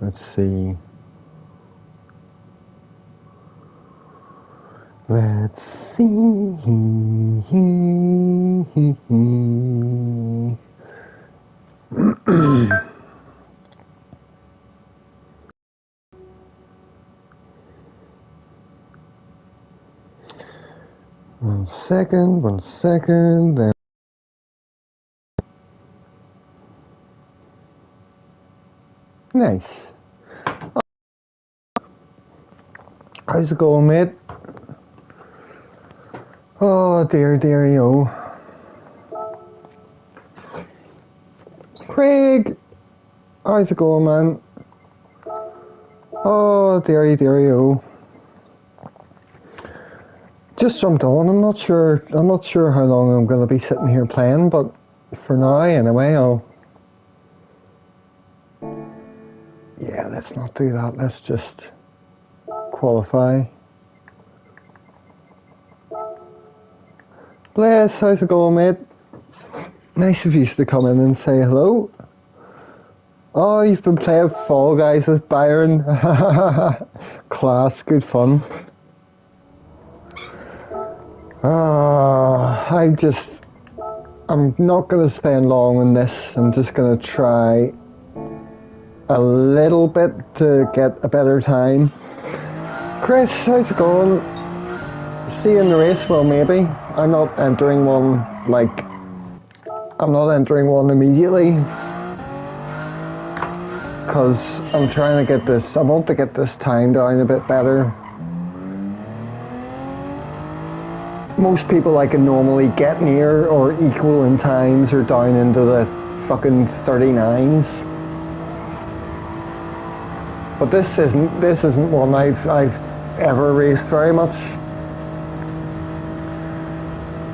Let's see. Let's see. 1 second, 1 second. There. Nice. How's it going, mate? Oh dear, dearie-o. Craig! How's it going, man? Oh dearie, dearie-o. Just jumped on. I'm not sure how long I'm going to be sitting here playing, but for now, anyway, yeah, let's not do that. Let's just qualify. Bless, how's it going, mate? Nice of you to come in and say hello. Oh, you've been playing Fall Guys with Byron. Class, good fun. I'm not going to spend long on this. I'm just going to try a little bit to get a better time. Chris, how's it going? See you in the race? Well, maybe. I'm not entering one, immediately. Because I'm trying to get this, I want to get this time down a bit better. Most people I can normally get near or equal in times are down into the fucking 39s. But this isn't one I've ever raced very much.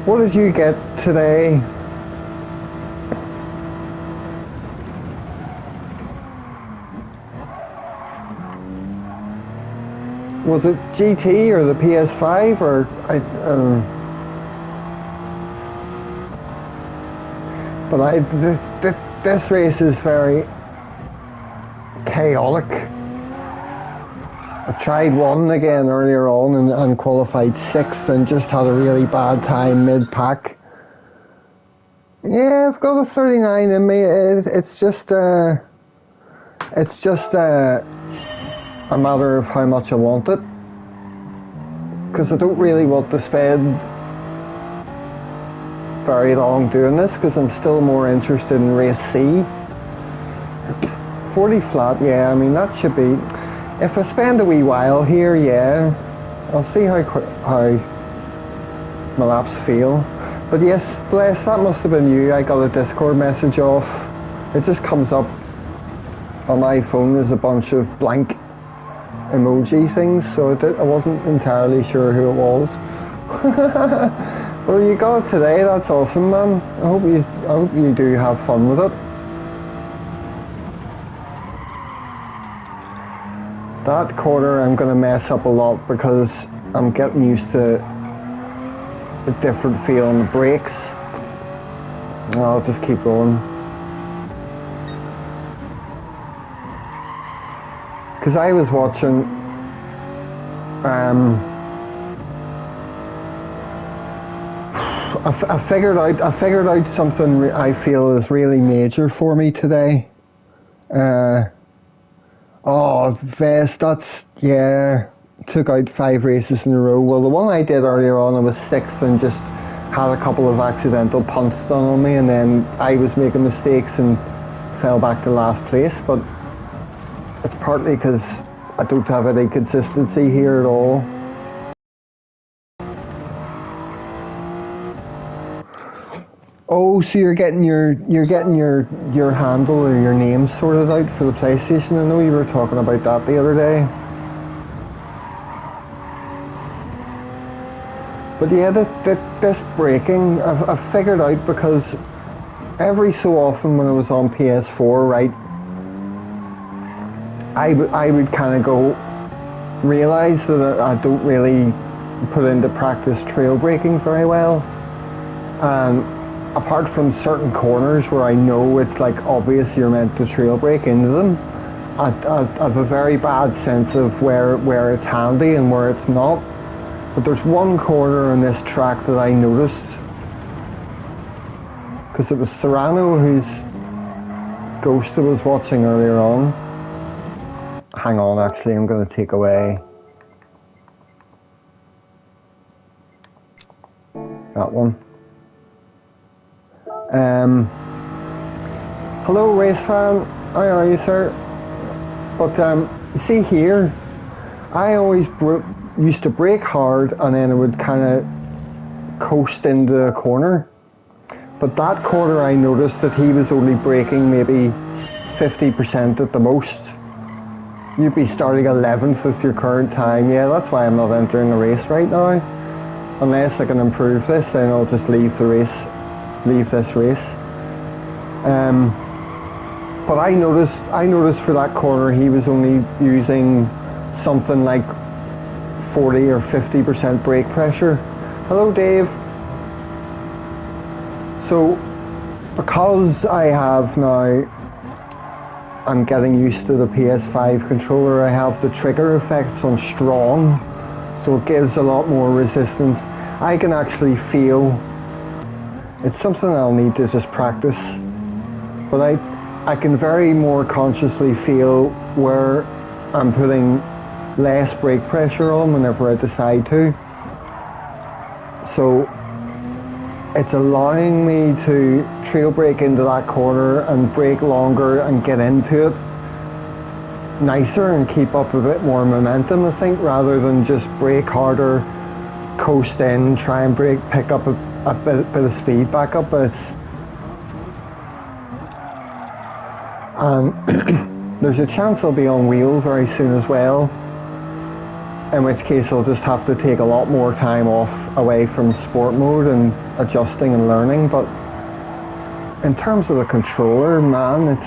What did you get today? Was it GT or the PS5 or But this race is very chaotic. I tried one again earlier on and qualified 6th and just had a really bad time mid-pack. Yeah, I've got a 39 in me. It's just a matter of how much I want it. Because I don't really want to spend very long doing this, because I'm still more interested in race C. 40 flat, yeah, I mean that should be, if I spend a wee while here, yeah, I'll see how my laps feel. But yes, bless, that must have been you. I got a Discord message off. It just comes up on my phone as a bunch of blank emoji things, so I wasn't entirely sure who it was. Well, you got it today. That's awesome, man. I hope you do have fun with it. That corner I'm going to mess up a lot because I'm getting used to a different feel on the brakes. I'll just keep going. Because I was watching I figured out something I feel is really major for me today. Vest, that's, yeah, took out 5 races in a row. Well, the one I did earlier on, I was 6th and just had a couple of accidental punts done on me, and then I was making mistakes and fell back to last place. But it's partly because I don't have any consistency here at all. Oh, so you're getting your handle or your name sorted out for the PlayStation. I know you were talking about that the other day. But yeah, this braking, I've figured out, because every so often when I was on PS4, right, I would kind of realise that I don't really put into practice trail braking very well. Apart from certain corners where I know it's like obvious you're meant to trail brake into them, I have a very bad sense of where it's handy and where it's not. But there's one corner in this track that I noticed, because it was Serrano whose Ghost I was watching earlier on. Hang on, actually, I'm going to take away that one. Hello, race fan. How are you, sir? But see here, I always used to brake hard and then it would kind of coast into the corner. But that corner I noticed that he was only braking maybe 50% at the most. You'd be starting 11th with your current time. Yeah, that's why I'm not entering a race right now. Unless I can improve this, then I'll just leave this race. But I noticed for that corner he was only using something like 40 or 50% brake pressure. Hello, Dave. So, because I have now, I'm getting used to the PS5 controller, I have the trigger effects on strong, so it gives a lot more resistance. I can actually feel, it's something I'll need to just practice, but I can very more consciously feel where I'm putting less brake pressure on whenever I decide to. So it's allowing me to trail brake into that corner and brake longer and get into it nicer and keep up a bit more momentum, I think, rather than just brake harder, coast in, try and pick up a bit of speed back up. But there's a chance I'll be on wheel very soon as well, in which case I'll just have to take a lot more time off away from sport mode and adjusting and learning. But in terms of the controller, man, it's,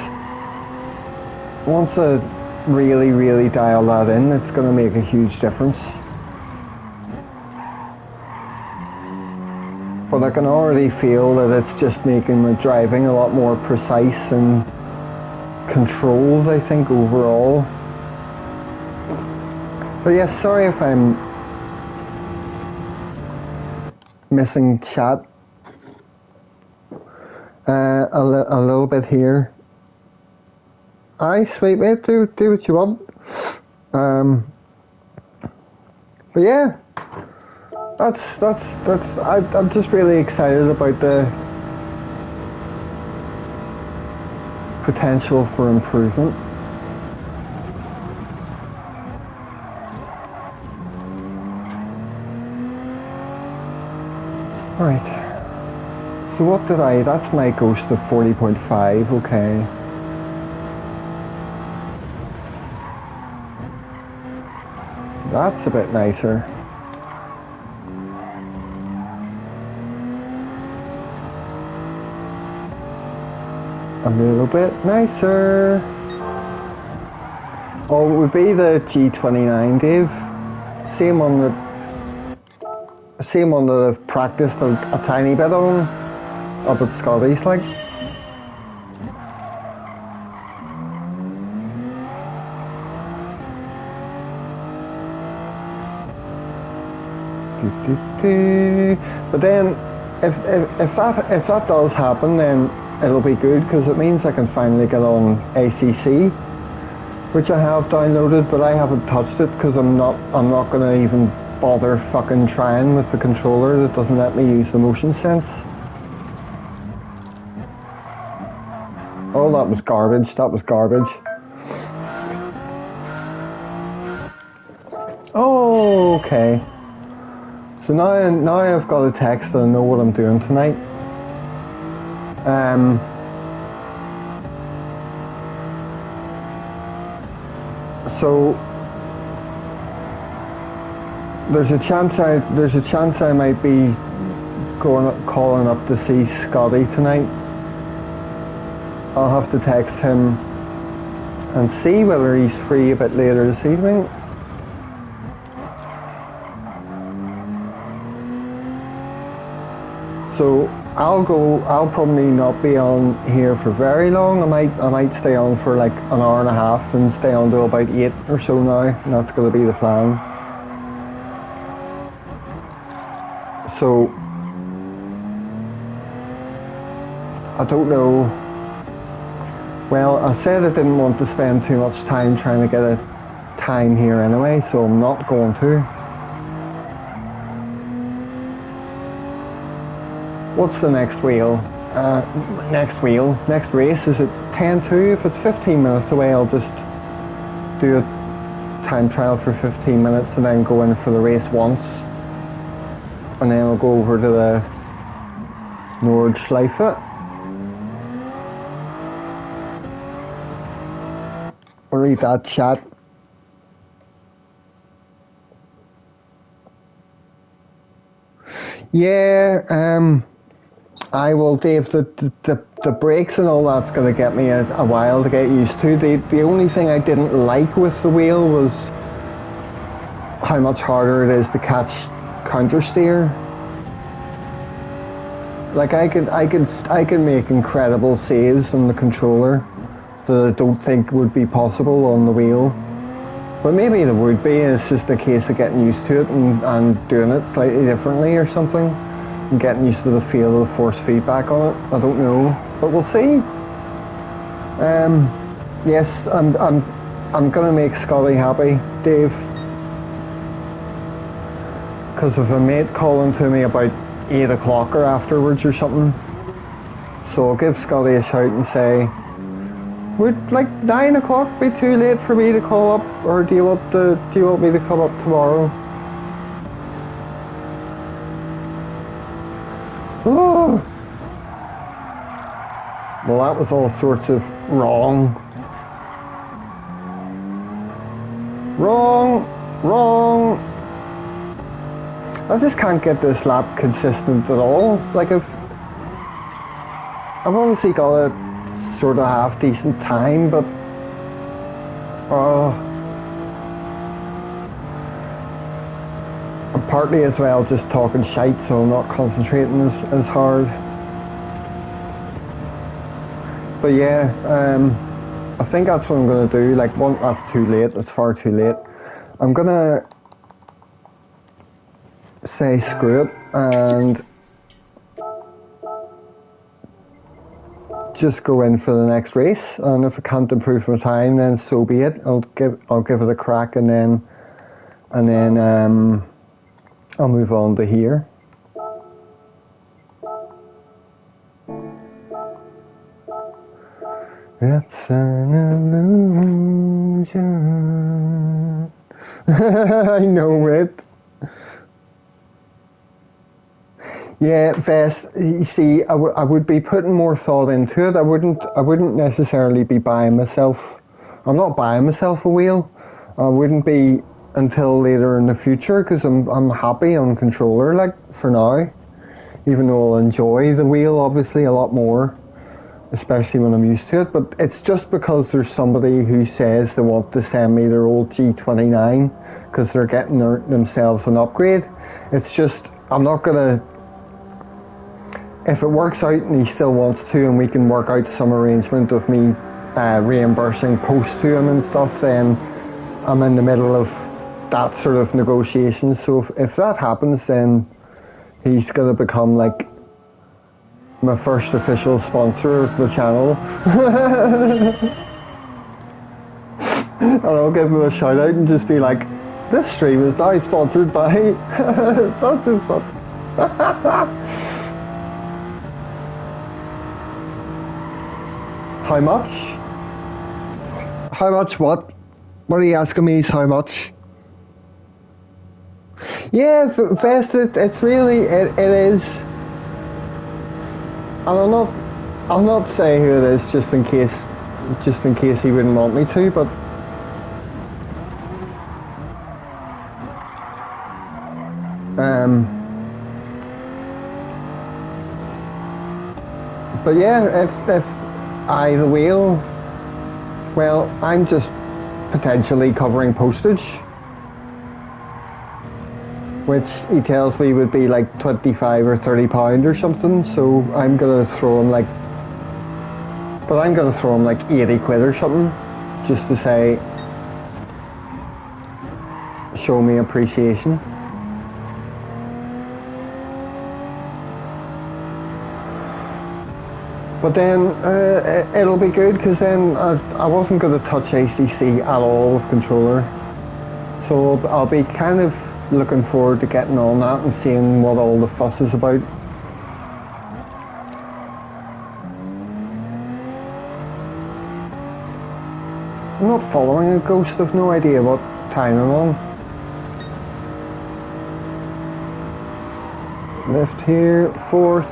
once I really dial that in, it's going to make a huge difference. But I can already feel that it's just making my driving a lot more precise and controlled, I think, overall. But yes, sorry if I'm missing chat a little bit here. Aye, sweet mate, do what you want. But yeah, I'm just really excited about the potential for improvement. Right, so what did that's my Ghost of 40.5, okay. That's a bit nicer. A little bit nicer. Oh, it would be the G29, Dave. Same one that I've practiced a tiny bit on up at Scotty's, like. But then, if that does happen, then it'll be good, because it means I can finally get on ACC, which I have downloaded, but I haven't touched it because I'm not going to even bother fucking trying with the controller that doesn't let me use the motion sense. Oh, that was garbage. Oh, okay. So now I've got a text and I know what I'm doing tonight. So there's a chance I might be calling up to see Scotty tonight. I'll have to text him and see whether he's free a bit later this evening. So I'll probably not be on here for very long. I might stay on for like an hour and a half and stay on to about 8 or so now, and that's going to be the plan. So I don't know. Well, I said I didn't want to spend too much time trying to get a time here anyway, so I'm not going to. What's the next wheel? Next race, is it 10-2? If it's 15 minutes away, I'll just do a time trial for 15 minutes and then go in for the race once. And then I'll go over to the Nordschleife. I'll read that chat. Yeah, I will, Dave. The brakes and all that's going to get me a while to get used to. The only thing I didn't like with the wheel was how much harder it is to catch counter steer. Like I could make incredible saves on the controller that I don't think would be possible on the wheel. But maybe there would be. It's just a case of getting used to it and doing it slightly differently or something, and getting used to the feel of the force feedback on it. I don't know, but we'll see. Yes, I'm gonna make Scotty happy, Dave, because of a mate calling to me about 8 o'clock or afterwards or something. So I'll give Scotty a shout and say, would like 9 o'clock be too late for me to call up, or do you want me to come up tomorrow? Oh. Well, that was all sorts of wrong. I just can't get this lap consistent at all. Like I've obviously got a sort of half decent time, but I'm partly as well just talking shite, so I'm not concentrating as hard. But yeah, I think that's what I'm gonna do. Like, that's too late. That's far too late. I'm gonna say screw it and just go in for the next race, and if I can't improve my time, then so be it. I'll give it a crack, and then I'll move on to here. It's an illusion. I know it. Yeah, Vest, you see, I would be putting more thought into it. I wouldn't necessarily be buying myself. I'm not buying myself a wheel. I wouldn't be until later in the future, because I'm happy on controller, like, for now. Even though I'll enjoy the wheel, obviously, a lot more, especially when I'm used to it. But it's just because there's somebody who says they want to send me their old G29 because they're getting themselves an upgrade. It's just, I'm not gonna. If it works out and he still wants to, and we can work out some arrangement of me reimbursing post to him and stuff, then I'm in the middle of that sort of negotiation. So if that happens, then he's going to become like my first official sponsor of the channel. And I'll give him a shout out and just be like, this stream is now sponsored by such and such. How much? How much what? What are you asking me is how much? Yeah, Vest, it's really, it is. And I'll not say who it is just in case he wouldn't want me to, but yeah, if the wheel, well, I'm just potentially covering postage. which he tells me would be like 25 or 30 pound or something. So I'm gonna throw him like, but I'm gonna throw him like 80 quid or something, just to say, show me appreciation. But then it'll be good, because then I wasn't going to touch ACC at all with controller. So I'll be kind of looking forward to getting on that and seeing what all the fuss is about. I'm not following a ghost, I've no idea what time I'm on. Lift here, fourth.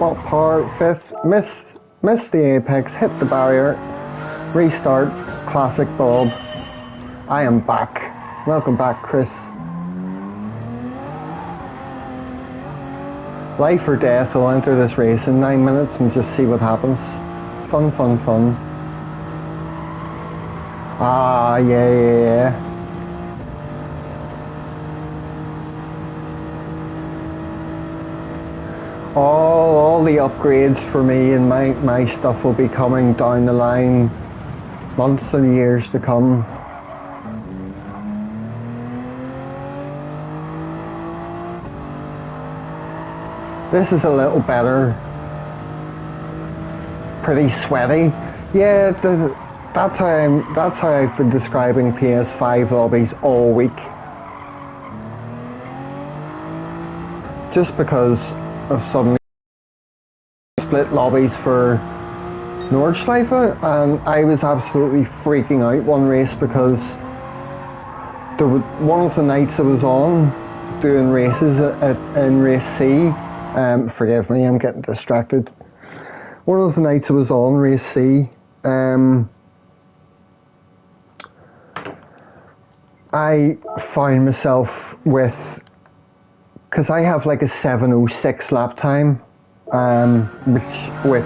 Well, par, fifth, missed the apex, hit the barrier, restart, classic Bob. I am back. Welcome back, Chris. Life or death, I'll enter this race in 9 minutes and just see what happens. Fun, fun, fun. Ah, yeah. All the upgrades for me and my stuff will be coming down the line, months and years to come. This is a little better. Pretty sweaty. Yeah, that's how I've been describing PS5 lobbies all week. Just because of suddenly split lobbies for Nordschleife, and I was absolutely freaking out one race because one of the nights I was on doing races in race C, forgive me, I'm getting distracted. One of the nights I was on race C, I found myself with, because I have like a 7:06 lap time, which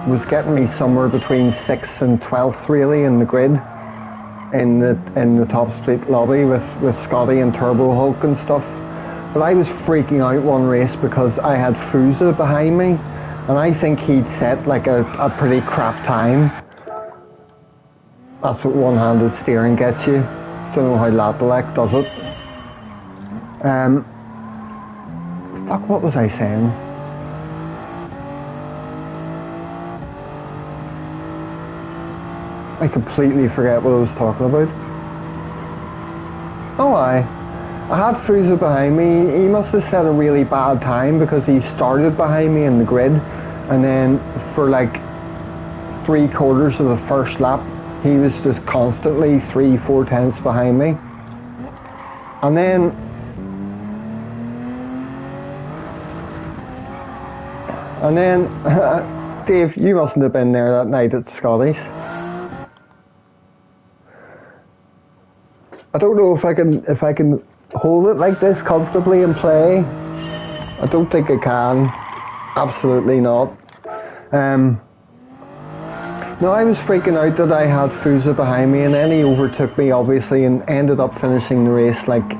was getting me somewhere between 6th and 12th really in the grid, in the top split lobby with Scotty and Turbo Hulk and stuff. But I was freaking out one race because I had Fusa behind me, and I think he'd set like a pretty crap time. That's what one-handed steering gets you. Don't know how Latellec does it. Fuck, what was I saying? I completely forget what I was talking about. Oh, I had Fusa behind me. He must have set a really bad time because he started behind me in the grid, and then for like 3/4 of the first lap he was just constantly 3-4 tenths behind me. And then Dave, you mustn't have been there that night at Scotty's. I don't know if I can hold it like this comfortably and play. I don't think I can. Absolutely not. No, I was freaking out that I had Fusa behind me, and then he overtook me obviously and ended up finishing the race like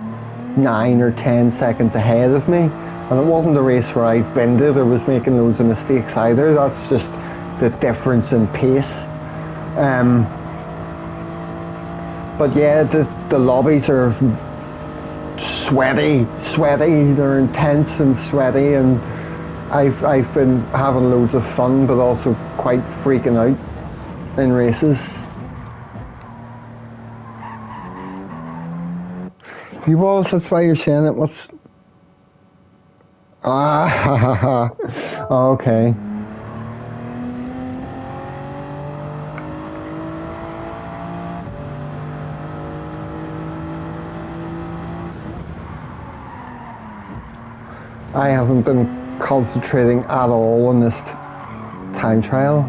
9 or 10 seconds ahead of me. And it wasn't a race where I bended or was making loads of mistakes either. That's just the difference in pace. But yeah, the lobbies are sweaty. They're intense and sweaty, and I've been having loads of fun, but also quite freaking out in races. He was. That's why you're saying it. What's? Ah, okay. I haven't been concentrating at all on this time trial.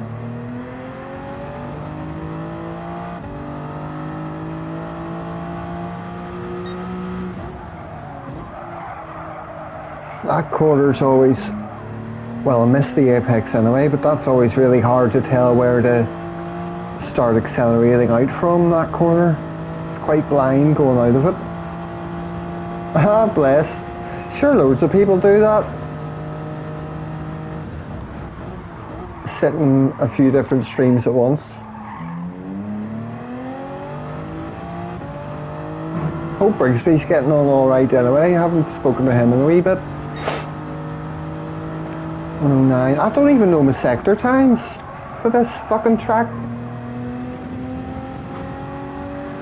That quarter's always, well, I missed the apex anyway, but that's always really hard to tell where to start accelerating out from, that corner. It's quite blind going out of it. Ah, bless. Sure, loads of people do that. Sit in a few different streams at once. Hope Brigsby's getting on alright anyway. I haven't spoken to him in a wee bit. 109. I don't even know my sector times for this fucking track.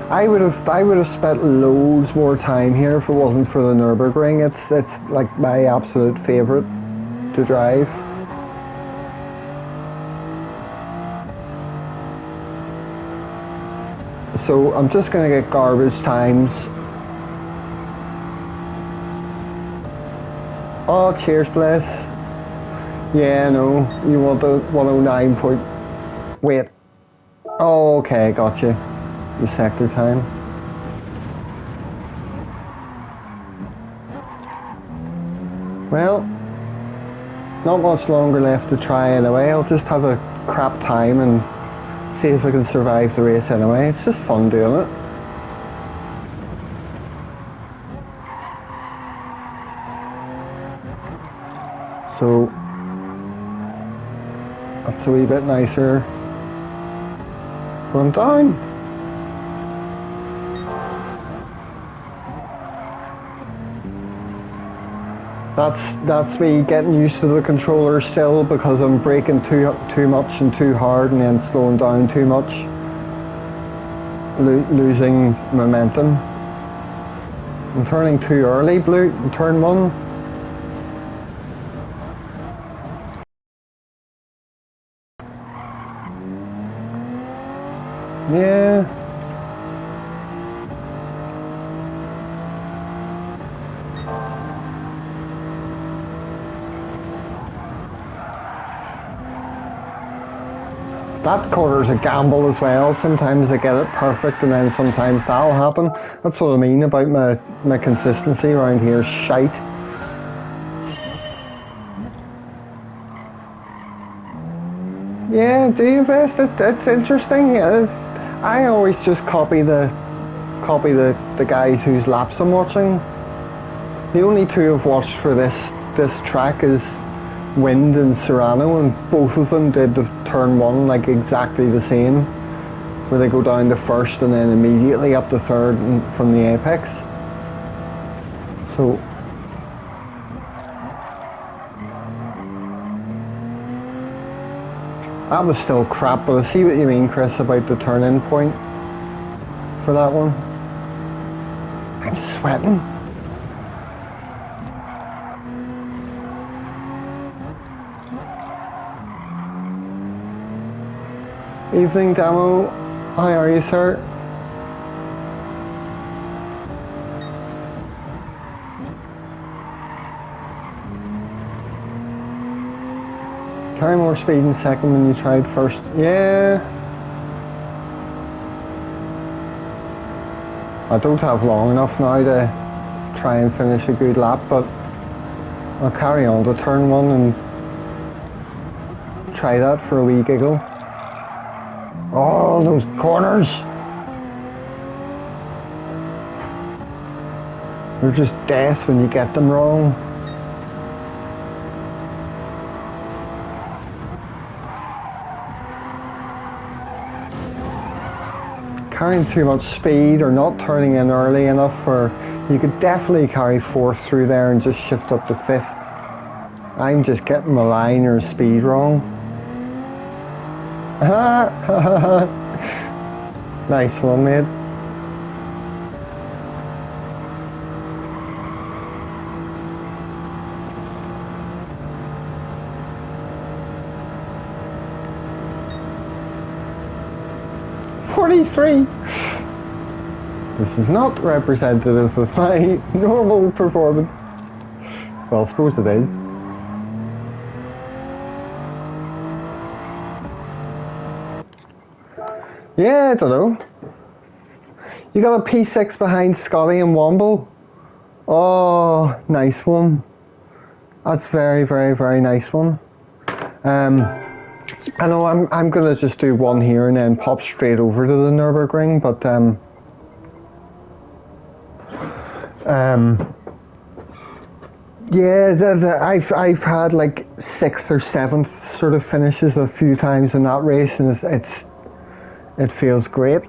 I would have spent loads more time here if it wasn't for the Nürburgring. It's like my absolute favourite to drive. So I'm just gonna get garbage times. Oh, cheers, Bliss. Yeah, no, you want the 109 point. Wait. Oh, okay, gotcha. The sector time. Well, not much longer left to try anyway. I'll just have a crap time and see if I can survive the race anyway. It's just fun doing it. So that's a wee bit nicer. Run down. That's me getting used to the controller still, because I'm braking too much and too hard and then slowing down too much, losing momentum. I'm turning too early, Blue, in turn 1. Yeah. That corner's a gamble as well. Sometimes I get it perfect and then sometimes that'll happen. That's what I mean about my consistency around here. Shite. Yeah, do you best? It's interesting. I always just copy the guys whose laps I'm watching. The only two I've watched for this track is Wind and Serrano, and both of them did the turn 1 like exactly the same, where they go down to first and then immediately up to third from the apex. So that was still crap, but I see what you mean, Chris, about the turn-in point for that one. I'm sweating. Evening, Damo. How are you, sir? Carry more speed in second than you tried first. Yeah. I don't have long enough now to try and finish a good lap, but I'll carry on to turn 1 and try that for a wee giggle. Oh, those corners! They're just death when you get them wrong. Carrying too much speed or not turning in early enough, or you could definitely carry 4th through there and just shift up to 5th. I'm just getting my line or speed wrong. Nice one, mate. This is not representative of my normal performance. Well, I suppose it is. Yeah, I don't know. You got a P6 behind Scotty and Womble. Oh, nice one. That's very, very, very nice one. I know I'm gonna just do one here and then pop straight over to the Nürburgring, but Yeah, I've had like sixth or seventh sort of finishes a few times in that race, and it feels great.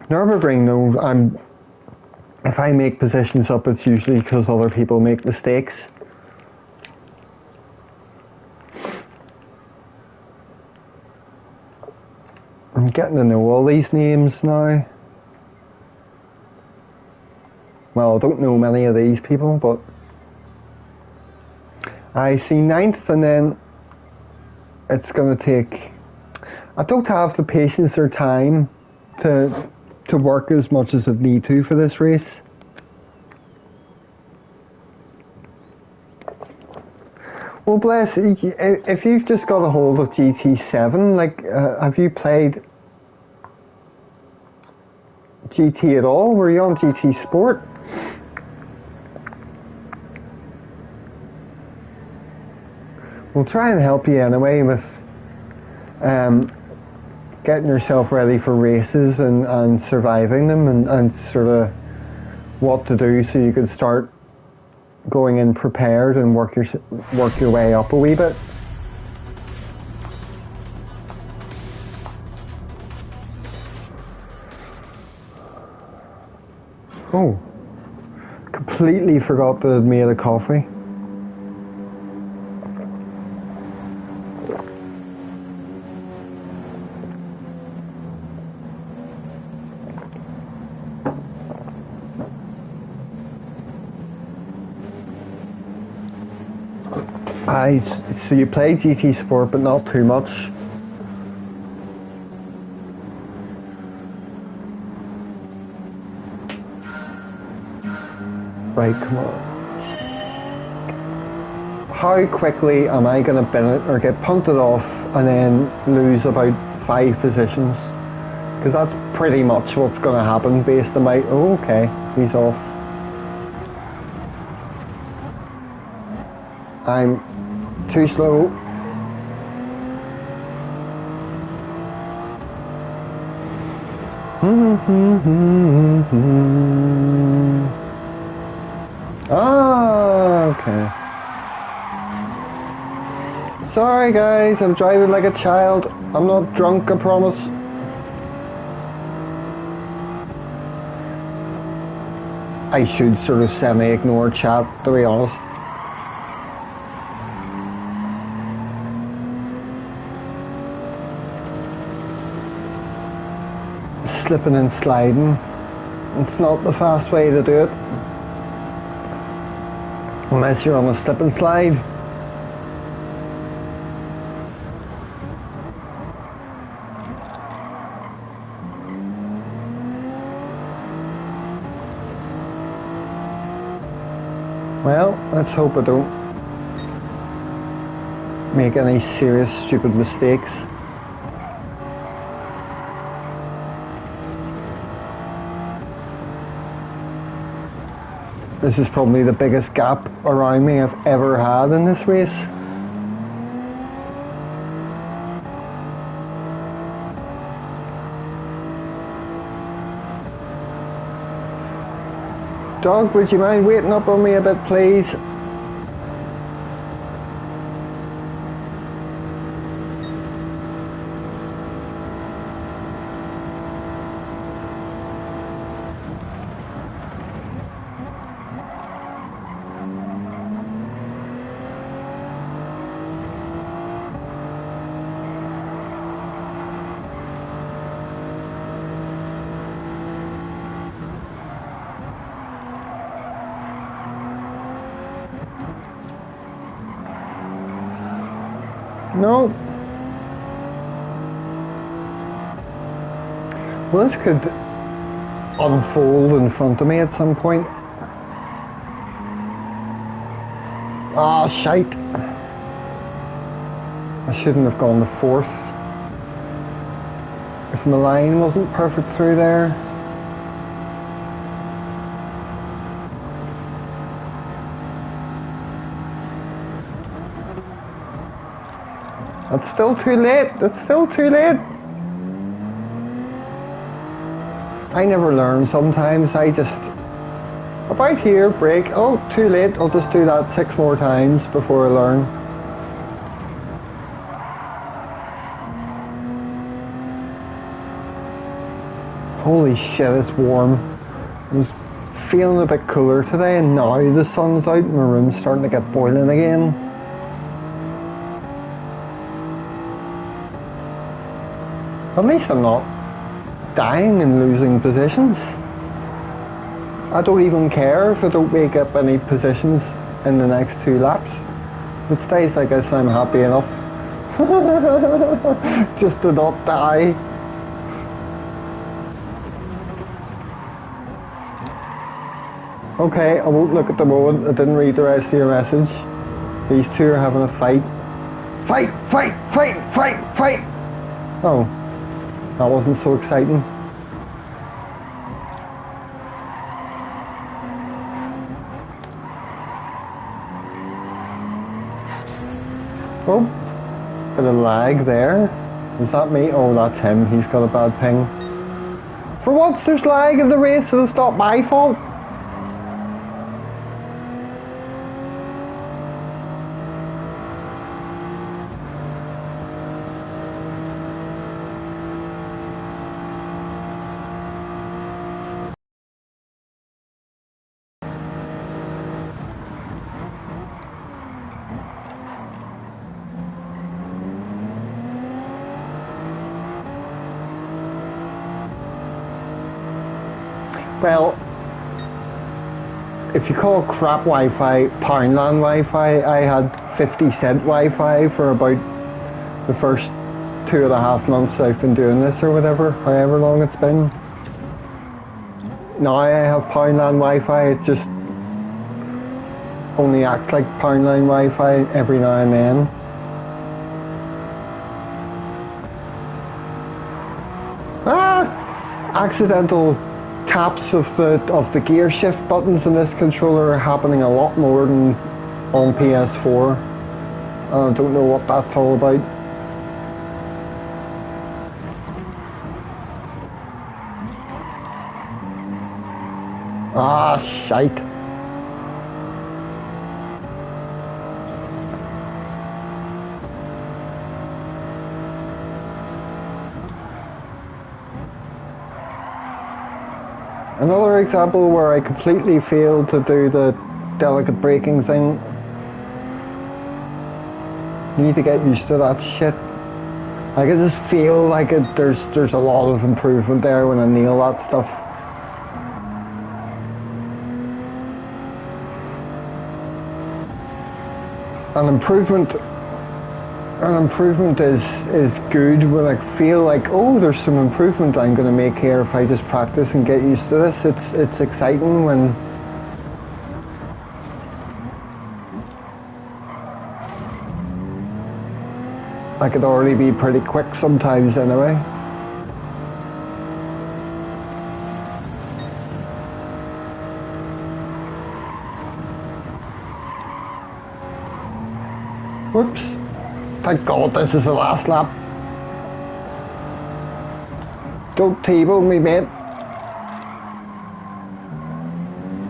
Nürburgring, no, if I make positions up, it's usually because other people make mistakes. I'm getting to know all these names now. Well, I don't know many of these people, but I see ninth, and then it's going to take... I don't have the patience or time to work as much as I need to for this race. Well, bless, if you've just got a hold of GT7, like, have you played GT at all? Were you on GT Sport? We'll try and help you anyway with getting yourself ready for races and surviving them, and sort of what to do so you can start going in prepared and work your way up a wee bit. Oh, completely forgot that I'd made a coffee. So you play GT Sport, but not too much. Right, come on. How quickly am I going to bin it or get punted off and then lose about 5 positions? Because that's pretty much what's going to happen based on my... Oh, okay, he's off. I'm too slow. Ah, okay. Sorry guys, I'm driving like a child. I'm not drunk, I promise. I should sort of semi-ignore chat, to be honest. Slipping and sliding, it's not the fast way to do it. Unless you're on a slip and slide. Well, let's hope I don't make any serious stupid mistakes. This is probably the biggest gap around me I've ever had in this race. Dog, would you mind waiting up on me a bit, please? No. Well, this could unfold in front of me at some point. Ah, shite. I shouldn't have gone to 4th. If my line wasn't perfect through there. It's still too late. It's still too late. I never learn sometimes. I just, about here, break, oh, too late, I'll just do that 6 more times before I learn. Holy shit, it's warm. I was feeling a bit cooler today, and now the sun's out and my room's starting to get boiling again. At least I'm not dying and losing positions. I don't even care if I don't make up any positions in the next 2 laps. If it stays like this, I'm happy enough. Just to not die. Okay, I won't look at the moment. I didn't read the rest of your message. These two are having a fight. Fight! Fight! Fight! Fight! Fight! Oh, that wasn't so exciting. Oh, bit of lag there. Is that me? Oh, that's him. He's got a bad ping. For once there's lag in the race, so it's not my fault. Well, if you call crap Wi-Fi Poundland Wi-Fi, I had 50-cent Wi-Fi for about the first 2.5 months I've been doing this or whatever, however long it's been. Now I have Poundland Wi-Fi, it just only acts like Poundland Wi-Fi every now and then. Accidental taps of the gear shift buttons in this controller are happening a lot more than on PS4. I don't know what that's all about. Ah, shite. Another example where I completely failed to do the delicate braking thing. Need to get used to that shit. Like, I just feel like there's a lot of improvement there when I nail that stuff. An improvement is good when I feel like, oh, there's some improvement I'm going to make here if I just practice and get used to this. It's exciting when I could already be pretty quick sometimes anyway. Whoops. Thank God this is the last lap. Don't T-bone me, mate.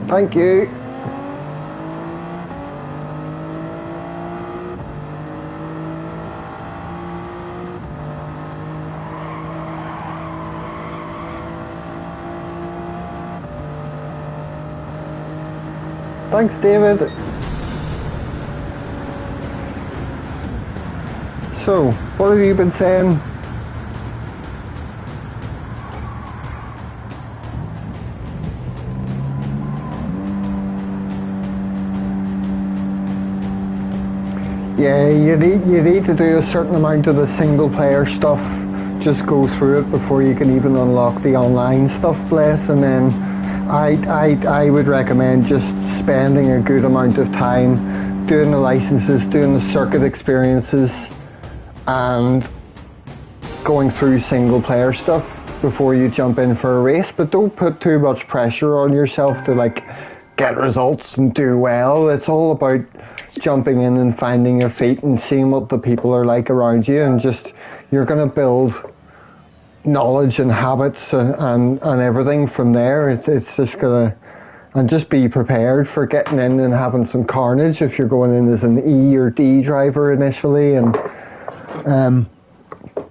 Thank you. Thanks, David. So, what have you been saying? Yeah, you need to do a certain amount of the single player stuff. Just go through it before you can even unlock the online stuff, bless. And then I would recommend just spending a good amount of time doing the licenses, doing the circuit experiences, and going through single player stuff before you jump in for a race. But don't put too much pressure on yourself to like get results and do well. It's all about jumping in and finding your feet and seeing what the people are like around you, and just you're going to build knowledge and habits and everything from there. It's just gonna, and just be prepared for getting in and having some carnage if you're going in as an E or D driver initially, and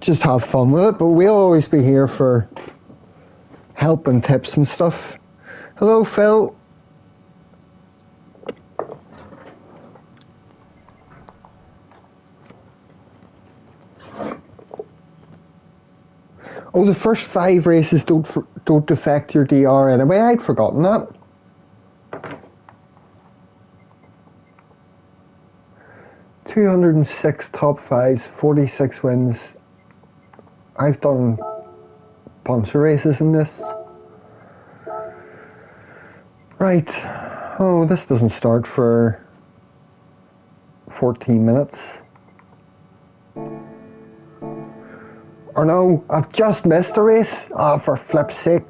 just have fun with it. But we'll always be here for help and tips and stuff. Hello, Phil. Oh, the first 5 races don't affect your DR anyway. I'd forgotten that. $206 top 5s, 46 wins. I've done a bunch of races in this. Right. Oh, this doesn't start for 14 minutes. Or no, I've just missed a race. Ah, for flip's sake.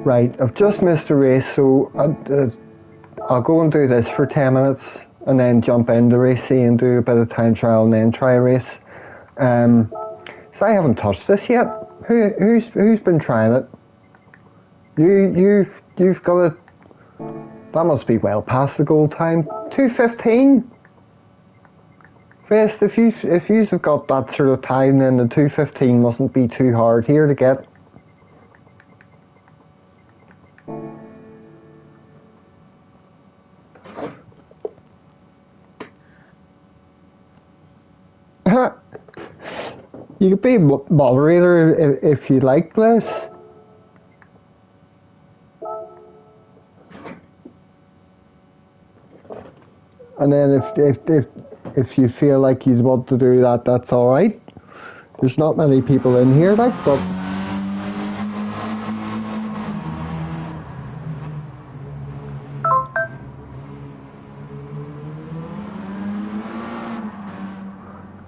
Right, I've just missed a race, so I'll go and do this for 10 minutes and then jump into race C and do a bit of time trial and then try a race. So I haven't touched this yet. Who's been trying it? You've got it. That must be well past the goal time. 2:15. Best, if you've got that sort of time, then the 2:15 mustn't be too hard here to get. You could be moderator if you like, Bliss. And then if you feel like you'd want to do that, that's all right. There's not many people in here, like, but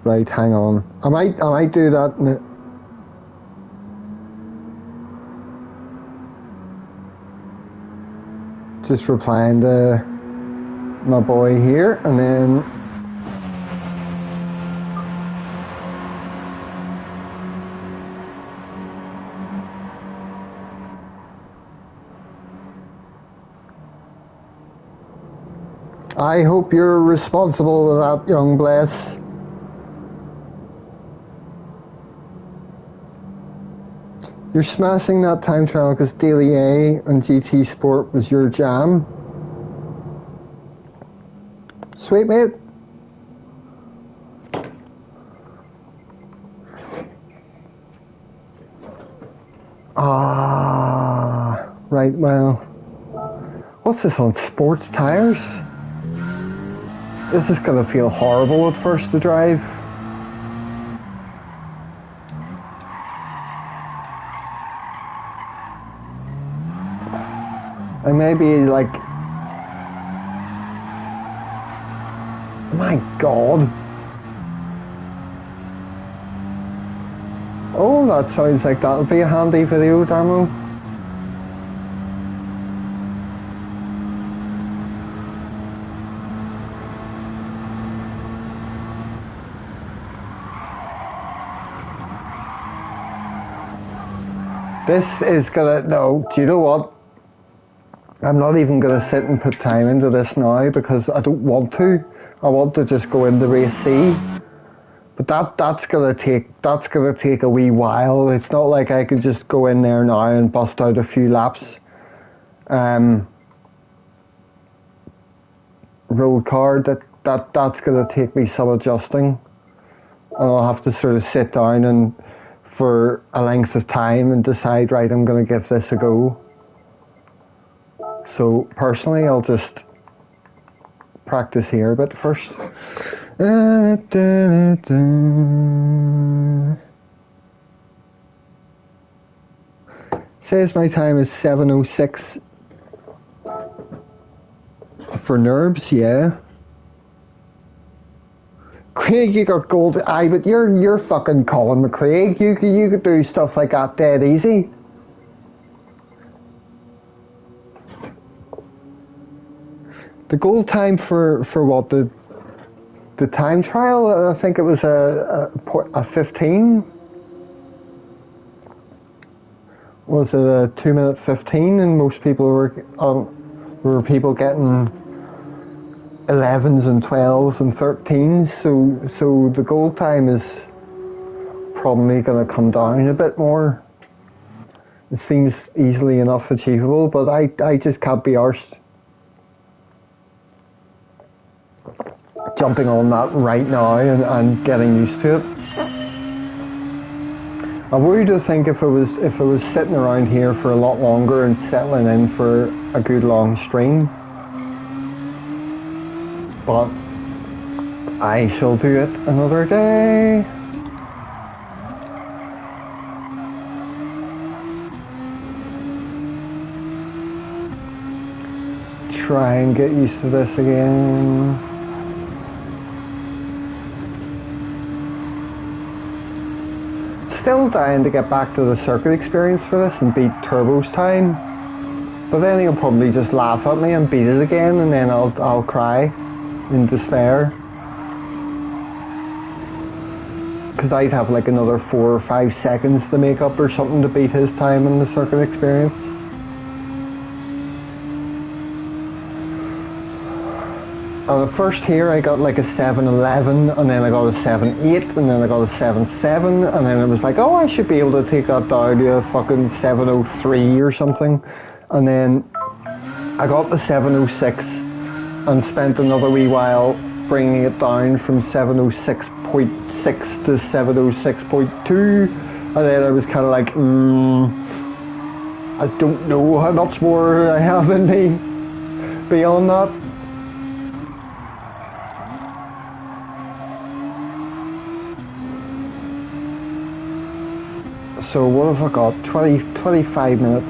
right. Hang on. I might do that. Just replying to my boy here, and then. I hope you're responsible for that, young Bless. You're smashing that time trial because Daily A and GT Sport was your jam. Sweet, mate. Ah, right, well. What's this on sports tires? This is going to feel horrible at first to drive. I may be like... My God. Oh, that sounds like that'll be a handy video demo. This is gonna, no, do you know what? I'm not even gonna sit and put time into this now because I don't want to. I want to just go into race C. But that's gonna take a wee while. It's not like I could just go in there now and bust out a few laps. Road card, that's gonna take me some adjusting. And I'll have to sort of sit down and for a length of time and decide, right, I'm going to give this a go. So personally, I'll just practice here a bit first. Says my time is 7:06 for NURBS, yeah. Craig, you got gold. Aye, but you're fucking Colin McCraig. You could do stuff like that dead easy. The goal time for what, the the time trial, I think it was a 15. Was it a 2-minute 15? And most people were people getting 11s and 12s and 13s. So the goal time is probably going to come down a bit more. It seems easily enough achievable, but I just can't be arsed jumping on that right now and getting used to it. I would have think if it was sitting around here for a lot longer and settling in for a good long stream, but I shall do it another day. Try and get used to this again. Still dying to get back to the circuit experience for this and beat Turbo's time, but then he'll probably just laugh at me and beat it again, and then I'll cry in despair, because I'd have like another 4 or 5 seconds to make up or something to beat his time in the circuit experience. At first here I got like a 7:11, and then I got a 7:8, and then I got a 7:7, and then it was like, oh, I should be able to take that down to a fucking 7:03 or something, and then I got the 7:06 and spent another wee while bringing it down from 7:06.6 to 7:06.2, and then I was kind of like, I don't know how much more I have in me beyond that. So what have I got? 25 minutes.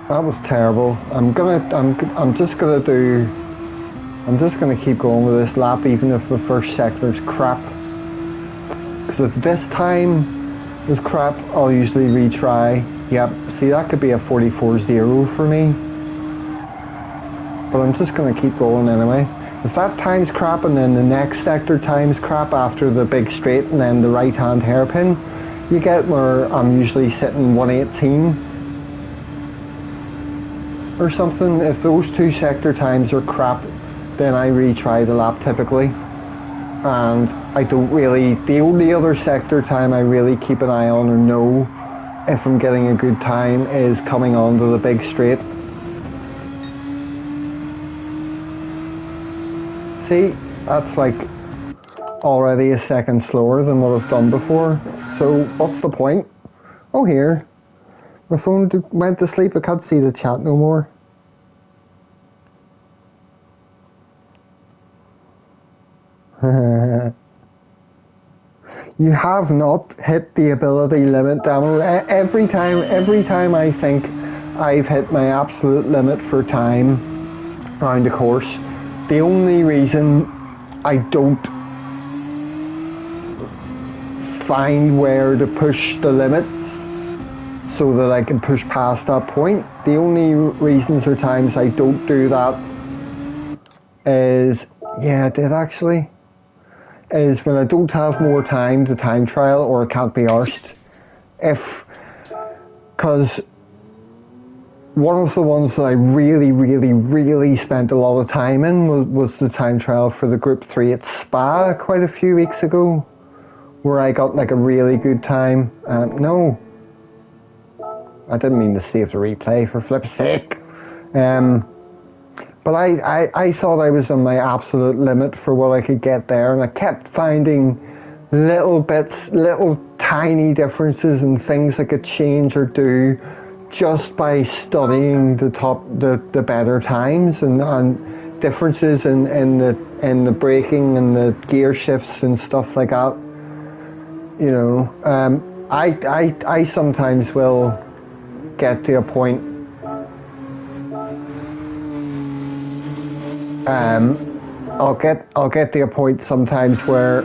That was terrible. I'm just gonna keep going with this lap, even if the first sector's crap. Because if this time is crap, I'll usually retry. Yep, see, that could be a 44.0 for me. But I'm just gonna keep going anyway. If that time's crap and then the next sector time's crap after the big straight and then the right hand hairpin, you get where I'm usually sitting 118 or something. If those 2 sector times are crap, then I retry the lap typically, and I don't really, the only other sector time I really keep an eye on or know if I'm getting a good time is coming onto the big straight. See, that's like already a second slower than what I've done before, so what's the point? Oh, here, my phone went to sleep, I can't see the chat no more. You have not hit the ability limit demo. Every time I think I've hit my absolute limit for time around the course, the only reason I don't find where to push the limits so that I can push past that point, the only reasons or times I don't do that is, yeah, I did actually, is when I don't have more time to time trial or I can't be arsed. Because one of the ones that I really spent a lot of time in was the time trial for the Group 3 at Spa quite a few weeks ago, where I got like a really good time. No, I didn't mean to save the replay, for flip's sake. But I thought I was on my absolute limit for what I could get there, and I kept finding little bits, little tiny differences and things I could change or do just by studying the better times and differences in the braking and the gear shifts and stuff like that. You know, I sometimes will get to a point I'll get to a point sometimes where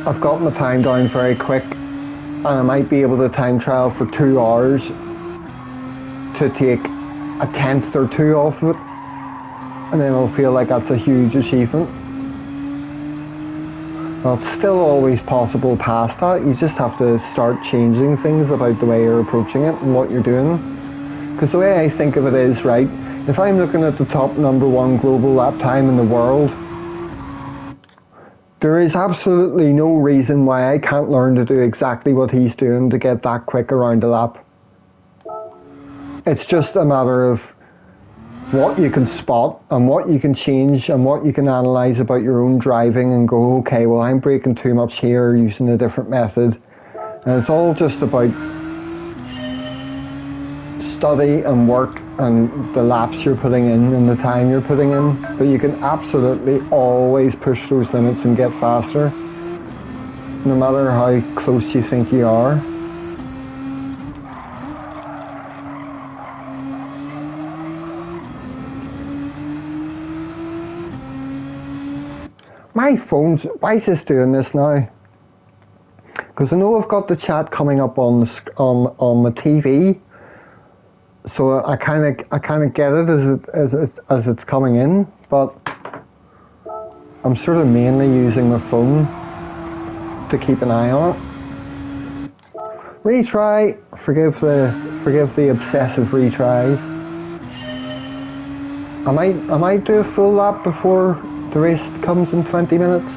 I've got my time down very quick, and I might be able to time trial for 2 hours to take a tenth or two off of it, and then I'll feel like that's a huge achievement. Well, it's still always possible past that. You just have to start changing things about the way you're approaching it and what you're doing. Because the way I think of it is, right, if I'm looking at the top #1 global lap time in the world, there is absolutely no reason why I can't learn to do exactly what he's doing to get that quick around a lap. It's just a matter of what you can spot and what you can change and what you can analyse about your own driving and go, okay, well, I'm braking too much here using a different method. And it's all just about study and work and the laps you're putting in and the time you're putting in. But you can absolutely always push those limits and get faster, no matter how close you think you are. My phone's, why is this doing this now? Because I know I've got the chat coming up on my TV, so I kind of get it as it's coming in, but I'm sort of mainly using my phone to keep an eye on it. Retry. Forgive the obsessive retries. I might do a full lap before the race comes in 20 minutes.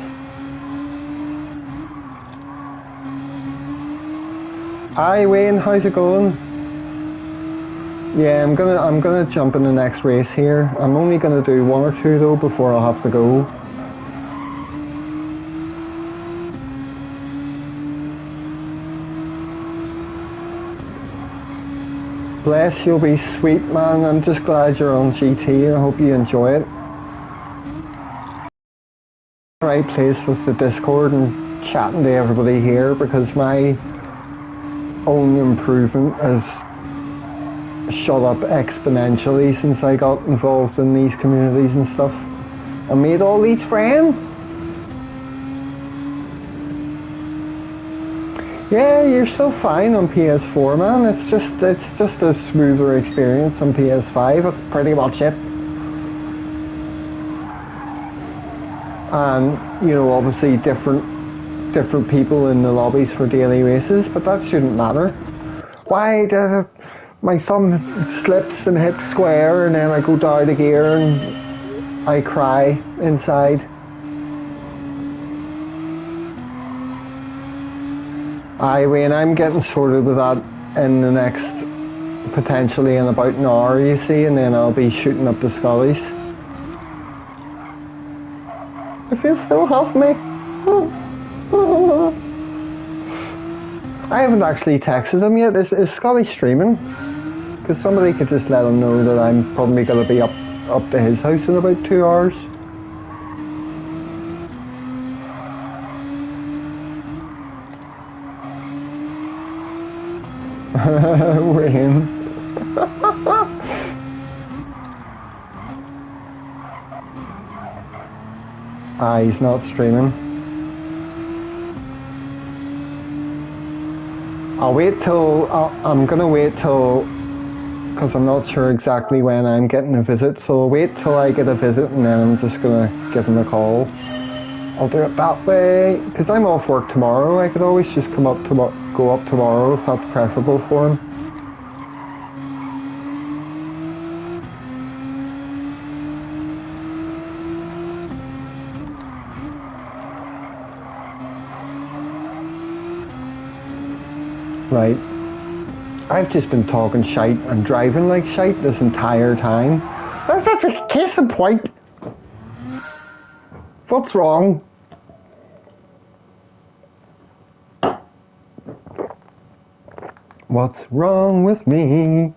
Hi Wayne, how's it going? Yeah, I'm gonna jump in the next race here. I'm only gonna do 1 or 2 though before I'll have to go. Bless, you'll be sweet, man. I'm just glad you're on GT. I hope you enjoy it. Right place with the Discord and chatting to everybody here, because my own improvement has shot up exponentially since I got involved in these communities and stuff. I made all these friends. Yeah, you're so fine on PS4, man. It's just a smoother experience on PS5. That's pretty much it. And you know, obviously different people in the lobbies for daily races, but that shouldn't matter. Why my thumb slips and hits square, and then I go down a gear and I cry inside. Wayne, I'm getting sorted with that in the next, potentially in about an hour, you see, and then I'll be shooting up the Scottish. If you still have me. I haven't actually texted him yet. Is Scotty streaming? Because somebody could just let him know that I'm probably going to be up to his house in about 2 hours. Wayne. He's not streaming. I'm gonna wait till, because I'm not sure exactly when I'm getting a visit, so I'll wait till I get a visit and then I'm just gonna give him a call. I'll do it that way, because I'm off work tomorrow. I could always just go up tomorrow if that's preferable for him. Right. I've just been talking shite and driving like shite this entire time. That's a case in point. What's wrong? What's wrong with me?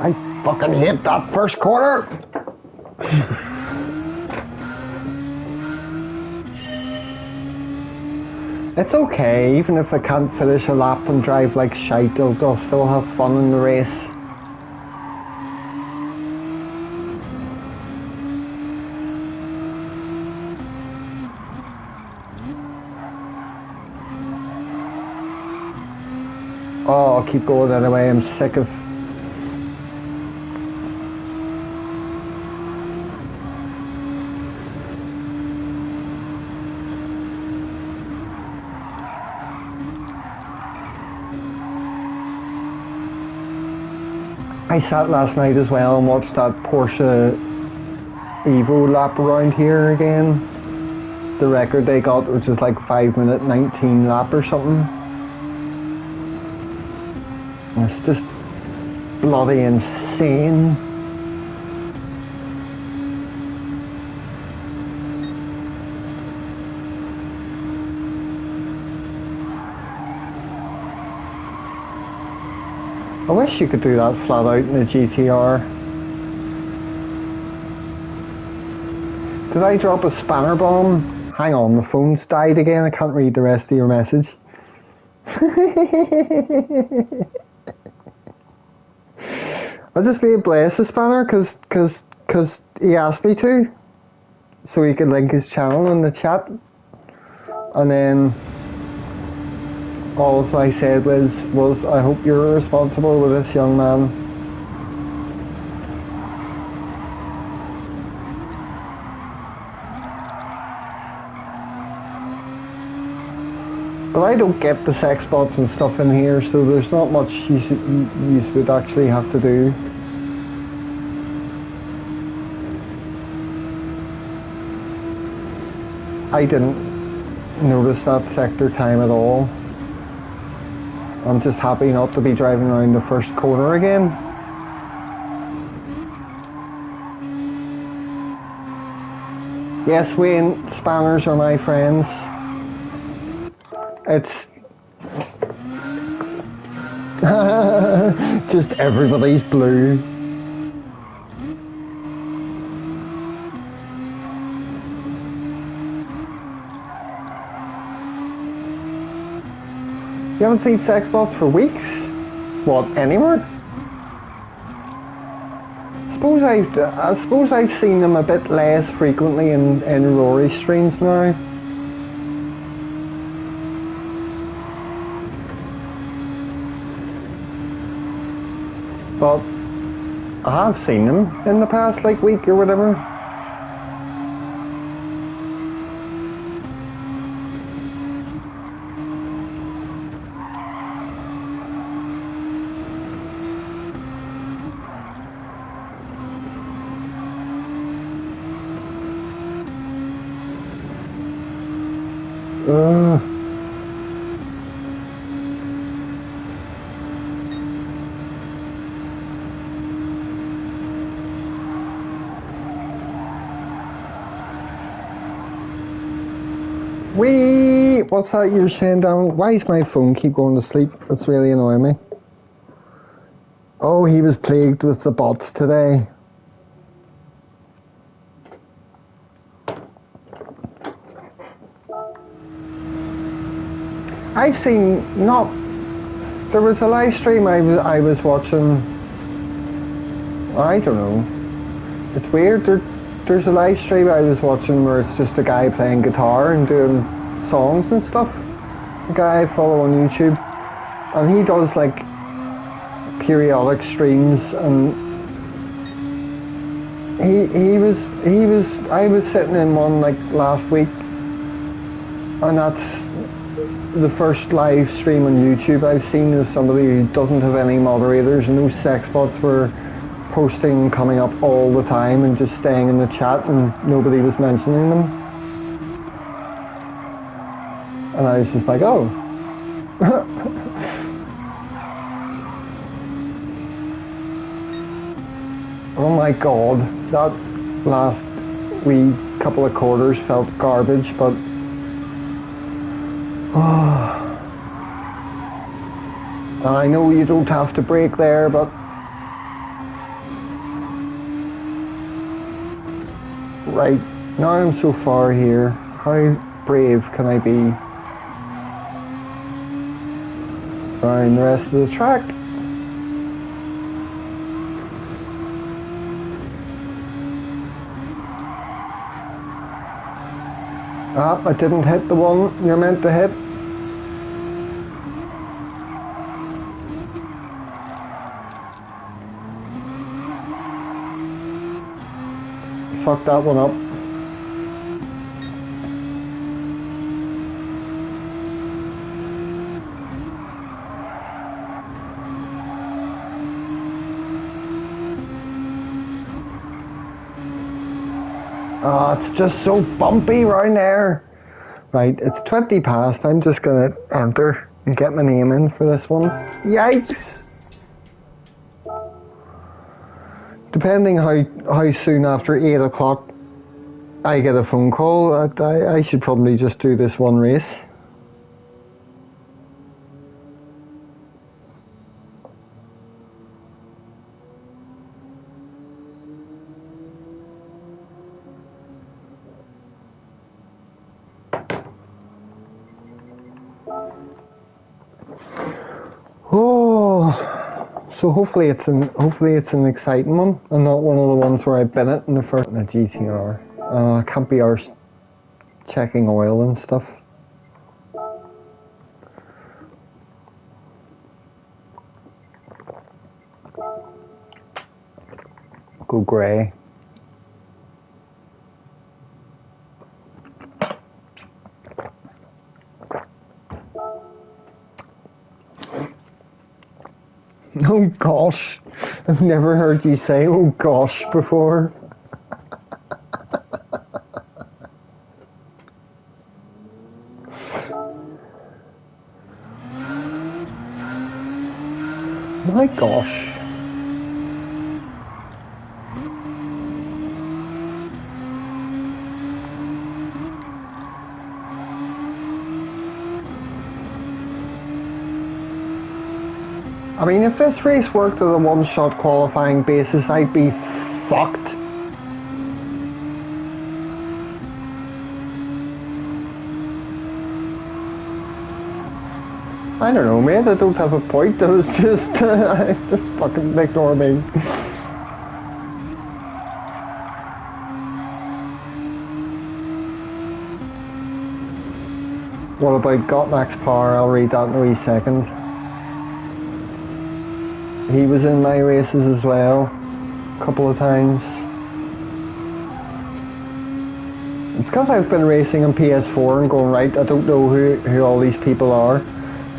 I fucking hate that first corner. It's okay, even if I can't finish a lap and drive like shite, I'll still have fun in the race. Oh, I'll keep going anyway, I'm sick of... I sat last night as well and watched that Porsche Evo lap around here again. The record they got, which is like 5-minute 19 lap or something. It's just bloody insane. I wish you could do that flat out in a GTR. Did I drop a spanner bomb? Hang on, the phone's died again. I can't read the rest of your message. I'll just be a bless a spanner because he asked me to, so he could link his channel in the chat, and then all I said was I hope you're responsible with this young man. But I don't get the sex bots and stuff in here, so there's not much you would actually have to do. I didn't notice that sector time at all. I'm just happy not to be driving around the first corner again. Yes, Wayne, spanners are my friends. It's just everybody's blue. You haven't seen sex bots for weeks? What, anywhere? I suppose I've seen them a bit less frequently in Rory streams now. But I have seen them in the past like week or whatever. Wee! What's that you're saying down? Why does my phone keep going to sleep? It's really annoying me. Oh, he was plagued with the bots today. I've seen, there was a live stream I was watching, I don't know, it's weird, there's a live stream I was watching where it's just a guy playing guitar and doing songs and stuff, a guy I follow on YouTube, and he does like periodic streams, and I was sitting in one like last week, and that's the first live stream on YouTube I've seen of somebody who doesn't have any moderators, and those sex bots were posting, coming up all the time and just staying in the chat and nobody was mentioning them. And I was just like, oh. Oh my god, that last wee couple of quarters felt garbage, but and I know you don't have to brake there, but Right, now I'm so far here. How brave can I be? Around the rest of the track. Ah, I didn't hit the one you're meant to hit. Fucked that one up. Ah, it's just so bumpy right there. Right, it's 20 past. I'm just gonna enter and get my name in for this one. Yikes! Depending how soon after 8 o'clock I get a phone call, I should probably just do this one race. Oh, so hopefully it's an exciting one and not one of the ones where I've been it in the first in a GTR. I can't be arsed checking oil and stuff. Go grey. Oh gosh, I've never heard you say oh gosh before. My gosh. I mean, if this race worked at a one-shot qualifying basis, I'd be fucked. I don't know, mate. I don't have a point. I was just, just fucking ignore me. What about got max power? I'll read that in a wee second. He was in my races as well, a couple of times. It's because I've been racing on PS4 and going, right, I don't know who all these people are.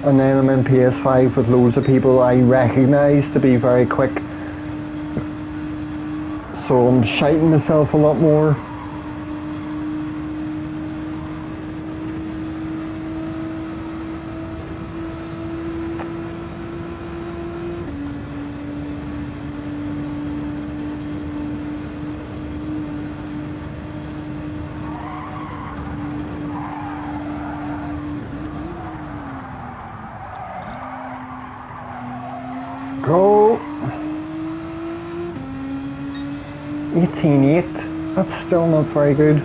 And then I'm in PS5 with loads of people I recognise to be very quick. So I'm shiting myself a lot more. Go! 18.8. That's still not very good.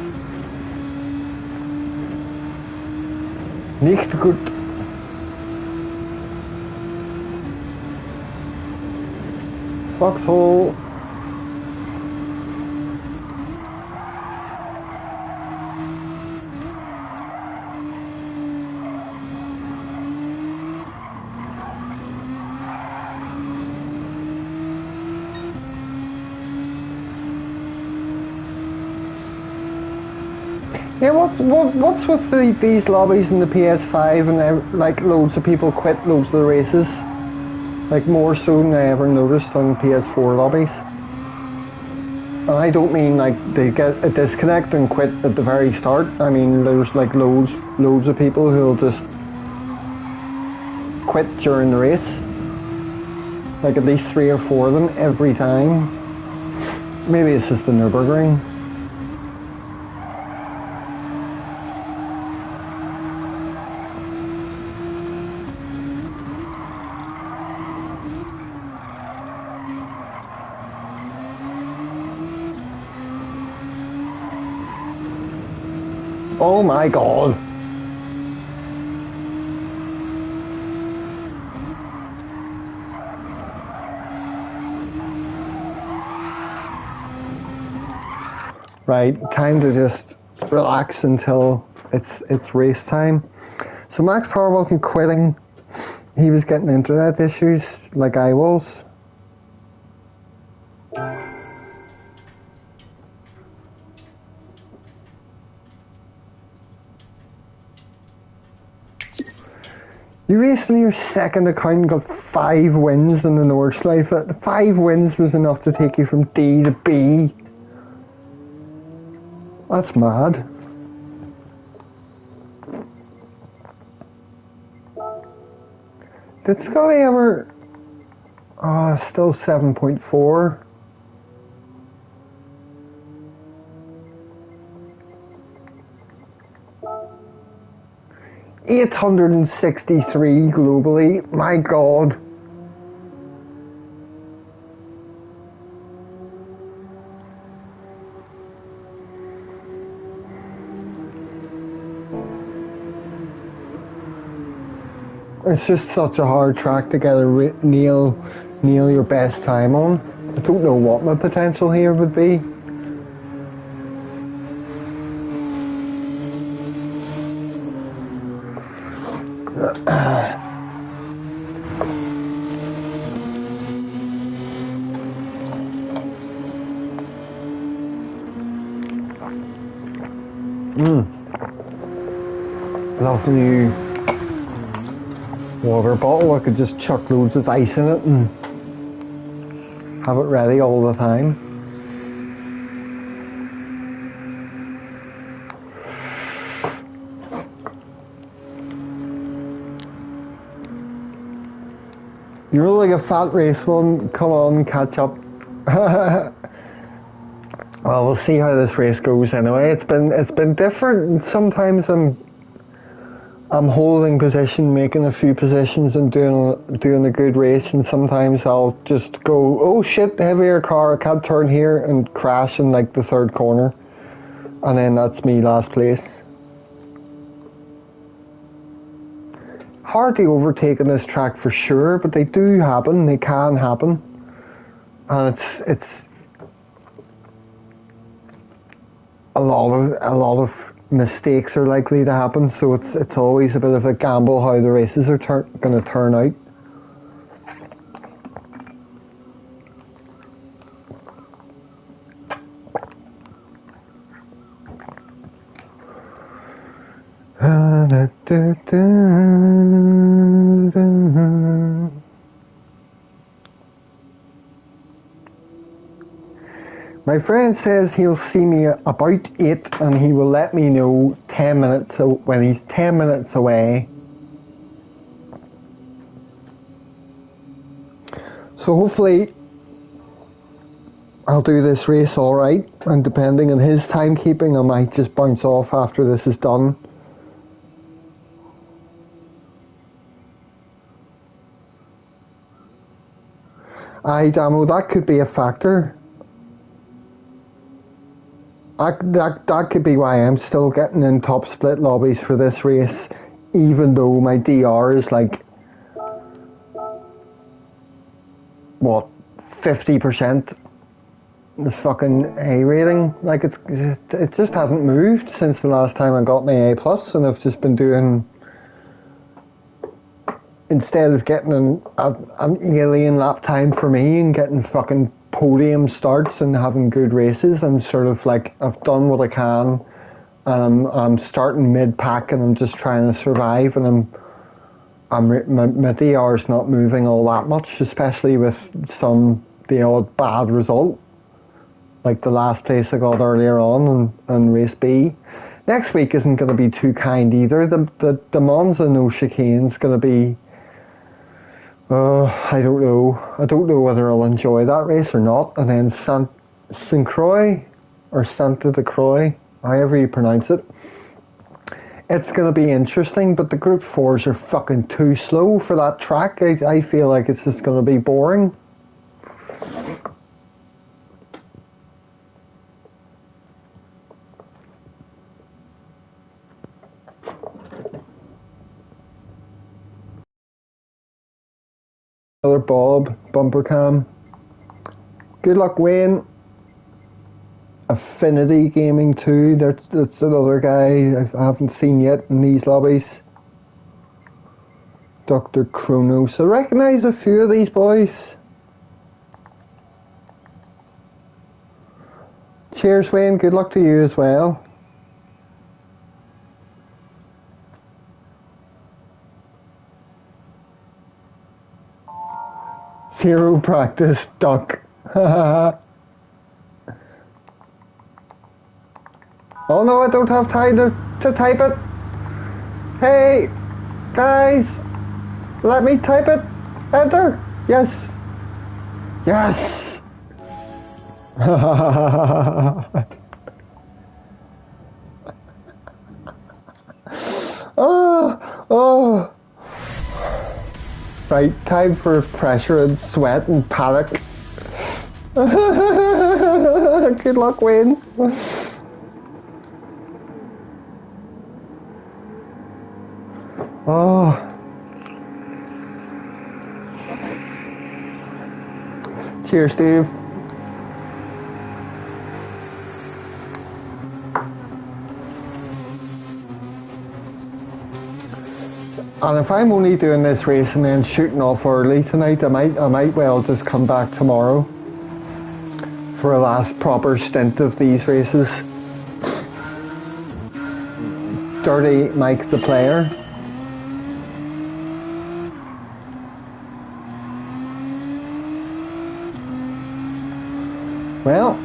Nicht gut. Foxhole. Yeah, what's with these lobbies in the PS5 and like loads of people quit loads of the races, like more so than I ever noticed on PS4 lobbies. And I don't mean like they get a disconnect and quit at the very start. I mean there's like loads of people who'll just quit during the race, like at least 3 or 4 of them every time. Maybe it's just the Nürburgring. Oh my god. Right, time to just relax until it's race time. So Max Power wasn't quitting. He was getting internet issues like I was. You raced in your second account and got 5 wins in the Nordschleife. 5 wins was enough to take you from D to B. That's mad. Did Scotty ever... Oh, still 7.4. $863 globally. My God. It's just such a hard track to get a nail your best time on. I don't know what my potential here would be. Lovely water bottle. I could just chuck loads of ice in it and have it ready all the time. You're like a fat race one. Come on, catch up. Well, we'll see how this race goes anyway. It's been different. Sometimes I'm holding position, making a few positions and doing a good race, and sometimes I'll just go, oh shit, heavier car, I can't turn here, and crash in like the third corner, and then that's me last place. Hard to overtake on this track for sure, but they do happen, they can happen, and it's a lot of mistakes are likely to happen, so it's always a bit of a gamble how the races are going to turn out. My friend says he'll see me about 8 and he will let me know 10 minutes when he's 10 minutes away. So hopefully I'll do this race alright, and depending on his timekeeping I might just bounce off after this is done. Aye, Damo, that could be a factor. That could be why I'm still getting in top split lobbies for this race, even though my DR is like, what, 50% the fucking A rating. Like it just hasn't moved since the last time I got my A+, and I've just been doing, instead of getting an alien lap time for me and getting fucking podium starts and having good races, I'm sort of like, I've done what I can, and I'm starting mid-pack and I'm just trying to survive, and my DR's not moving all that much, especially with the odd bad result, like the last place I got earlier on in race B. Next week isn't going to be too kind either. The Monza no chicane's going to be, I don't know. I don't know whether I'll enjoy that race or not. And then Saint Croix, or Santa de Croix, however you pronounce it. It's going to be interesting, but the Group 4s are fucking too slow for that track. I feel like it's just going to be boring. Another Bob, bumper cam. Good luck, Wayne. Affinity Gaming 2, that's another guy I haven't seen yet in these lobbies. Dr. Kronos. I recognise a few of these boys. Cheers, Wayne. Good luck to you as well. Zero practice, duck. Oh no, I don't have time to type it. Hey, guys, let me type it. Enter. Yes. Yes. Oh. Right, time for pressure and sweat and panic. Good luck, Wayne. Oh. Cheers, Steve. And if I'm only doing this race and then shooting off early tonight, I might well just come back tomorrow for a last proper stint of these races. Dirty Mike the player. Well,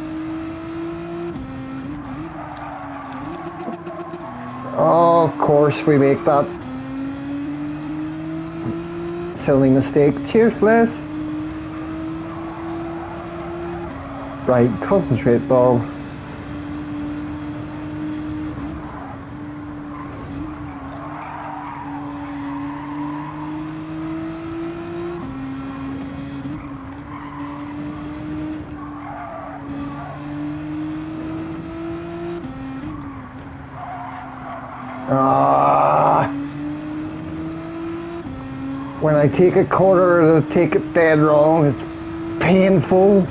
oh, of course we make that silly mistake. Cheers, Bliss. Right, concentrate, Bob. When I take a corner and I take it dead wrong, it's painful.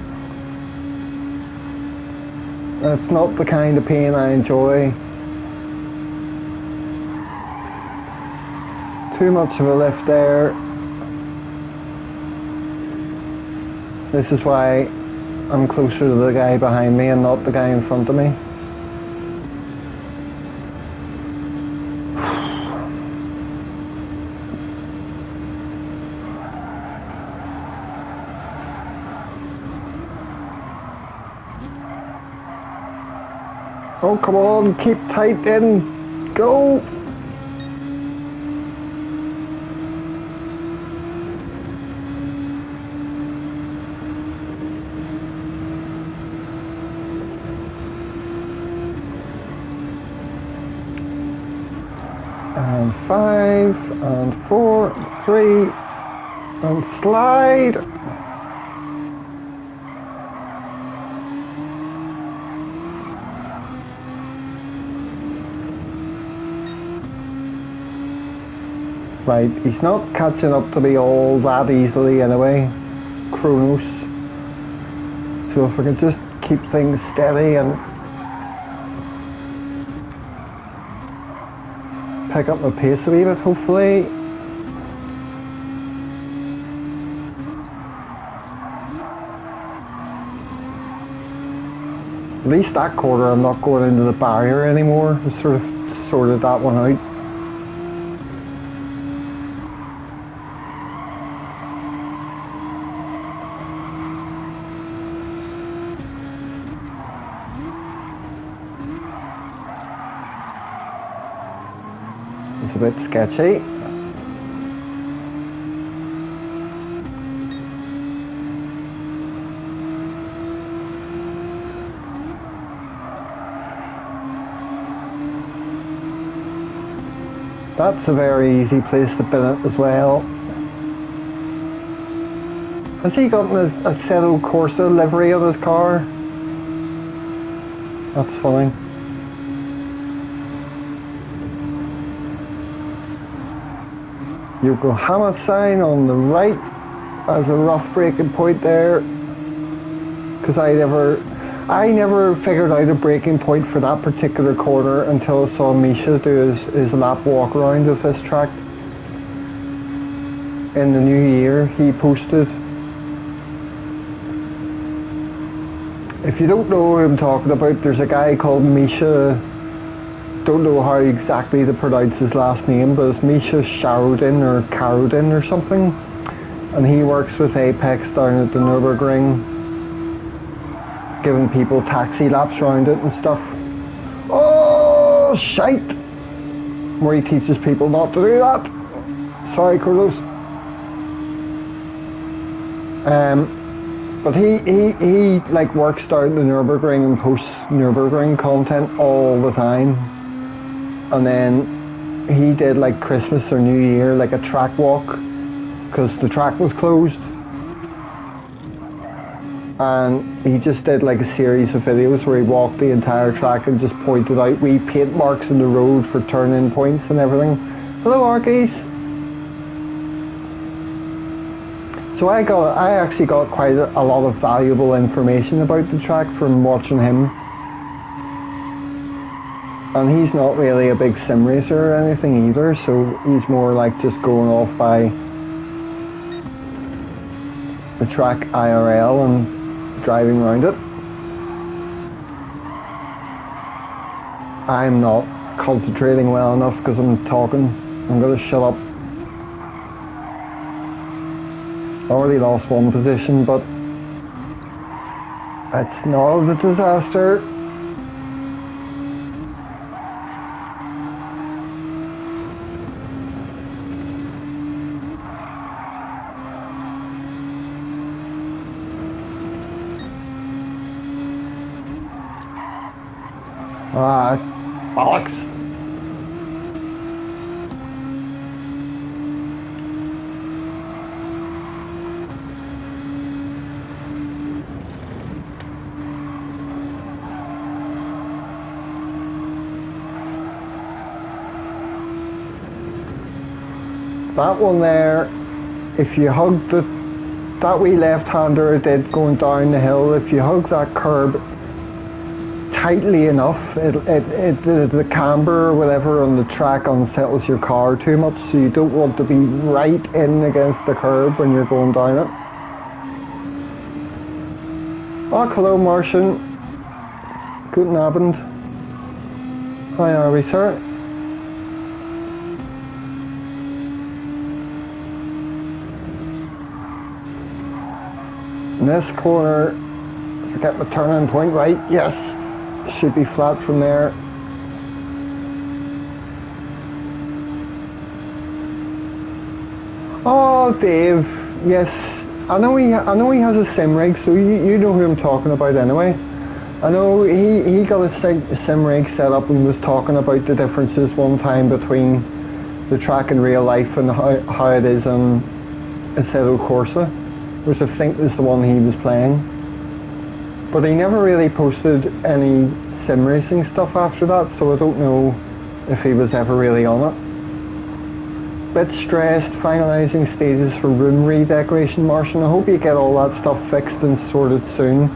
That's not the kind of pain I enjoy. Too much of a lift there. This is why I'm closer to the guy behind me and not the guy in front of me. Oh, come on, keep tight in. Go! And 5, and 4, 3, and slide. Right, he's not catching up to me all that easily anyway, Kronos. So if I can just keep things steady and pick up my pace a wee bit, hopefully. At least that quarter I'm not going into the barrier anymore. I sort of sorted that one out. It's a bit sketchy. That's a very easy place to bin it as well. Has he got a Assetto Corsa livery on his car? That's funny. Yokohama sign on the right. as a rough breaking point there, because I never figured out a breaking point for that particular corner until I saw Misha do his lap walk around of this track. In the new year, he posted. If you don't know who I'm talking about, there's a guy called Misha. Don't know how exactly to pronounce his last name, but it's Misha Sharodin or Karodin or something. And he works with Apex down at the Nürburgring, giving people taxi laps around it and stuff. Oh, shite! Where he teaches people not to do that. Sorry, Carlos. But he like works down the Nürburgring and posts Nürburgring content all the time. And then he did like Christmas or New Year, like a track walk, because the track was closed. And he just did like a series of videos where he walked the entire track and just pointed out wee paint marks in the road for turn-in points and everything. Hello, Arkies. So I actually got quite a lot of valuable information about the track from watching him. And he's not really a big sim racer or anything either, so he's more like just going off by the track IRL and driving around it. I'm not concentrating well enough because I'm talking. I'm going to shut up. Already lost one position, but it's not a disaster. Bollocks. That one there, if you hug that wee left-hander it did going down the hill, if you hug that curb tightly enough, the camber or whatever on the track unsettles your car too much, so you don't want to be right in against the curb when you're going down it. Oh, hello Martian. Guten Abend. How are we, sir? In this corner, if I get my turn-in point right, yes, should be flat from there. Oh, Dave, yes, I know he has a sim rig, so you know who I'm talking about anyway. I know he got a sim rig set up and was talking about the differences one time between the track in real life and how it is on Assetto Corsa, which I think is the one he was playing. But he never really posted any sim racing stuff after that, so I don't know if he was ever really on it. Bit stressed, finalising stages for room redecoration, Martian. I hope you get all that stuff fixed and sorted soon.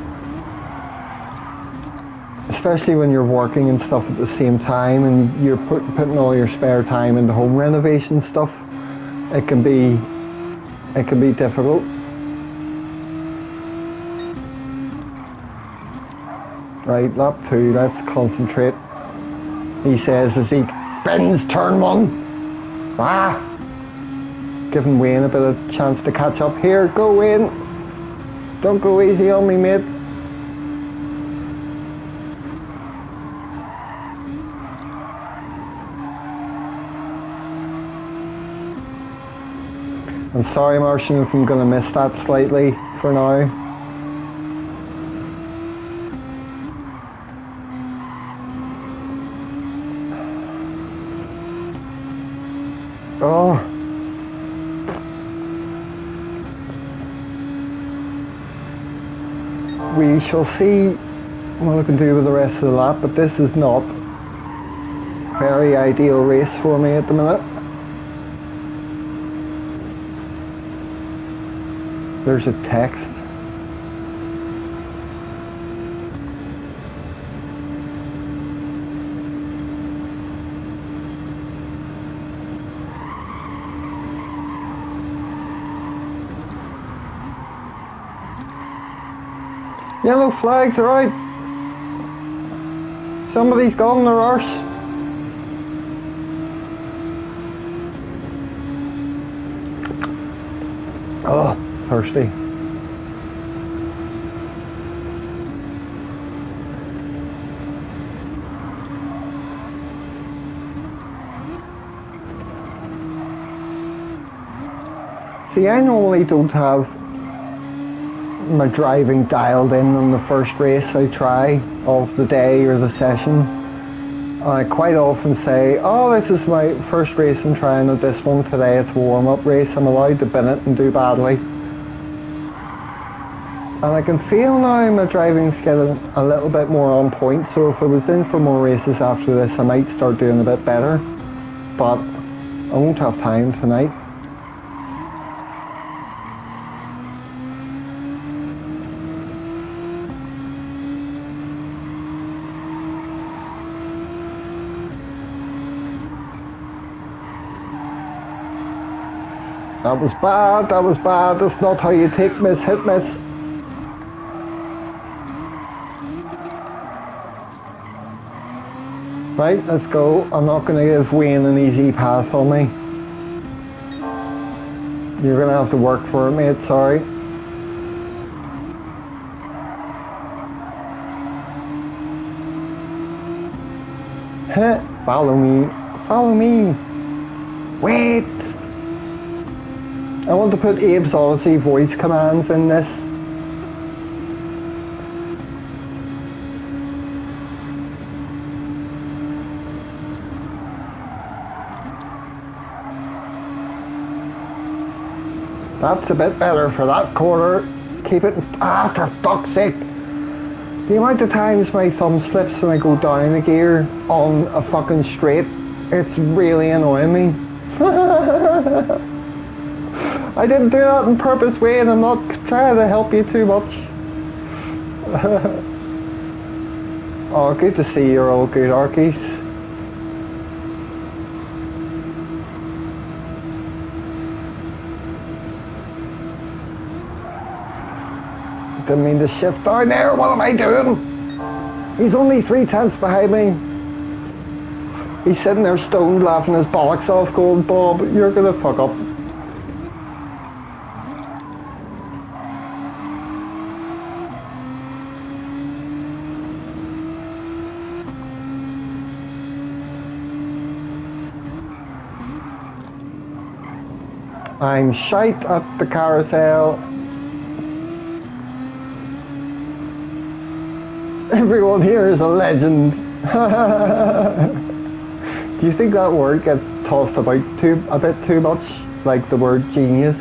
Especially when you're working and stuff at the same time and you're putting all your spare time into home renovation stuff. It can be difficult. Right, lap 2, let's concentrate. He says as he bends turn 1. Giving Wayne a bit of chance to catch up here. Go Wayne! Don't go easy on me, mate. I'm sorry Martian if I'm going to miss that slightly for now. Oh. We shall see what I can do with the rest of the lap, but this is not a very ideal race for me at the minute. There's a text. Yellow flags are out. Somebody's gone their arse. Oh, thirsty. See, I normally don't have my driving dialed in on the first race I try of the day or the session. I quite often say, oh, this is my first race I'm trying at this one today, it's a warm-up race, I'm allowed to bin it and do badly. And I can feel now my driving's getting a little bit more on point, so if I was in for more races after this I might start doing a bit better, but I won't have time tonight. That was bad, that was bad. That's not how you take miss, hit miss. Right, let's go. I'm not going to give Wayne an easy pass on me. You're going to have to work for it, mate, sorry. Follow me, follow me. Wait. I want to put Abe's Odyssey voice commands in this. That's a bit better for that corner. Keep it, for fuck's sake. The amount of times my thumb slips when I go down a gear on a fucking straight, it's really annoying me. I didn't do that on purpose, Wayne. I'm not trying to help you too much. Oh, good to see you're all good, Arkies. Didn't mean to shift down there. What am I doing? He's only 3/10 behind me. He's sitting there stoned, laughing his bollocks off, going, Bob, you're gonna fuck up. I'm shite at the carousel. Everyone here is a legend. Do you think that word gets tossed about a bit too much? Like the word genius?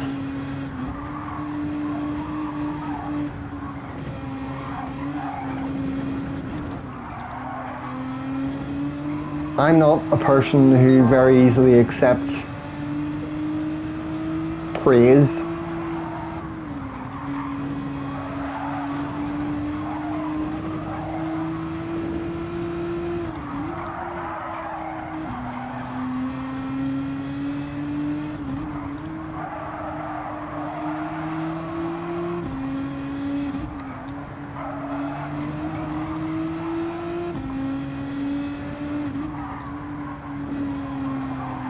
I'm not a person who very easily accepts praise.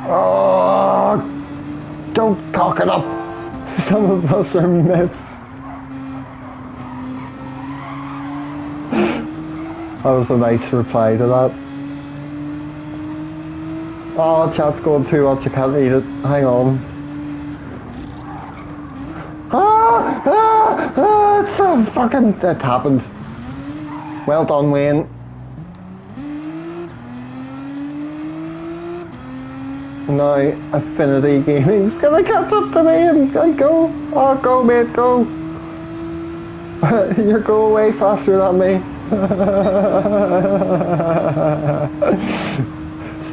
Oh, don't cock it up. Some of us are myths. That was a nice reply to that. Oh, chat's going too much, I can't read it. Hang on. It's so fucking... It happened. Well done, Wayne. Now, Affinity Gaming's gonna catch up to me and go. Oh, go, mate, go. You go away faster than me.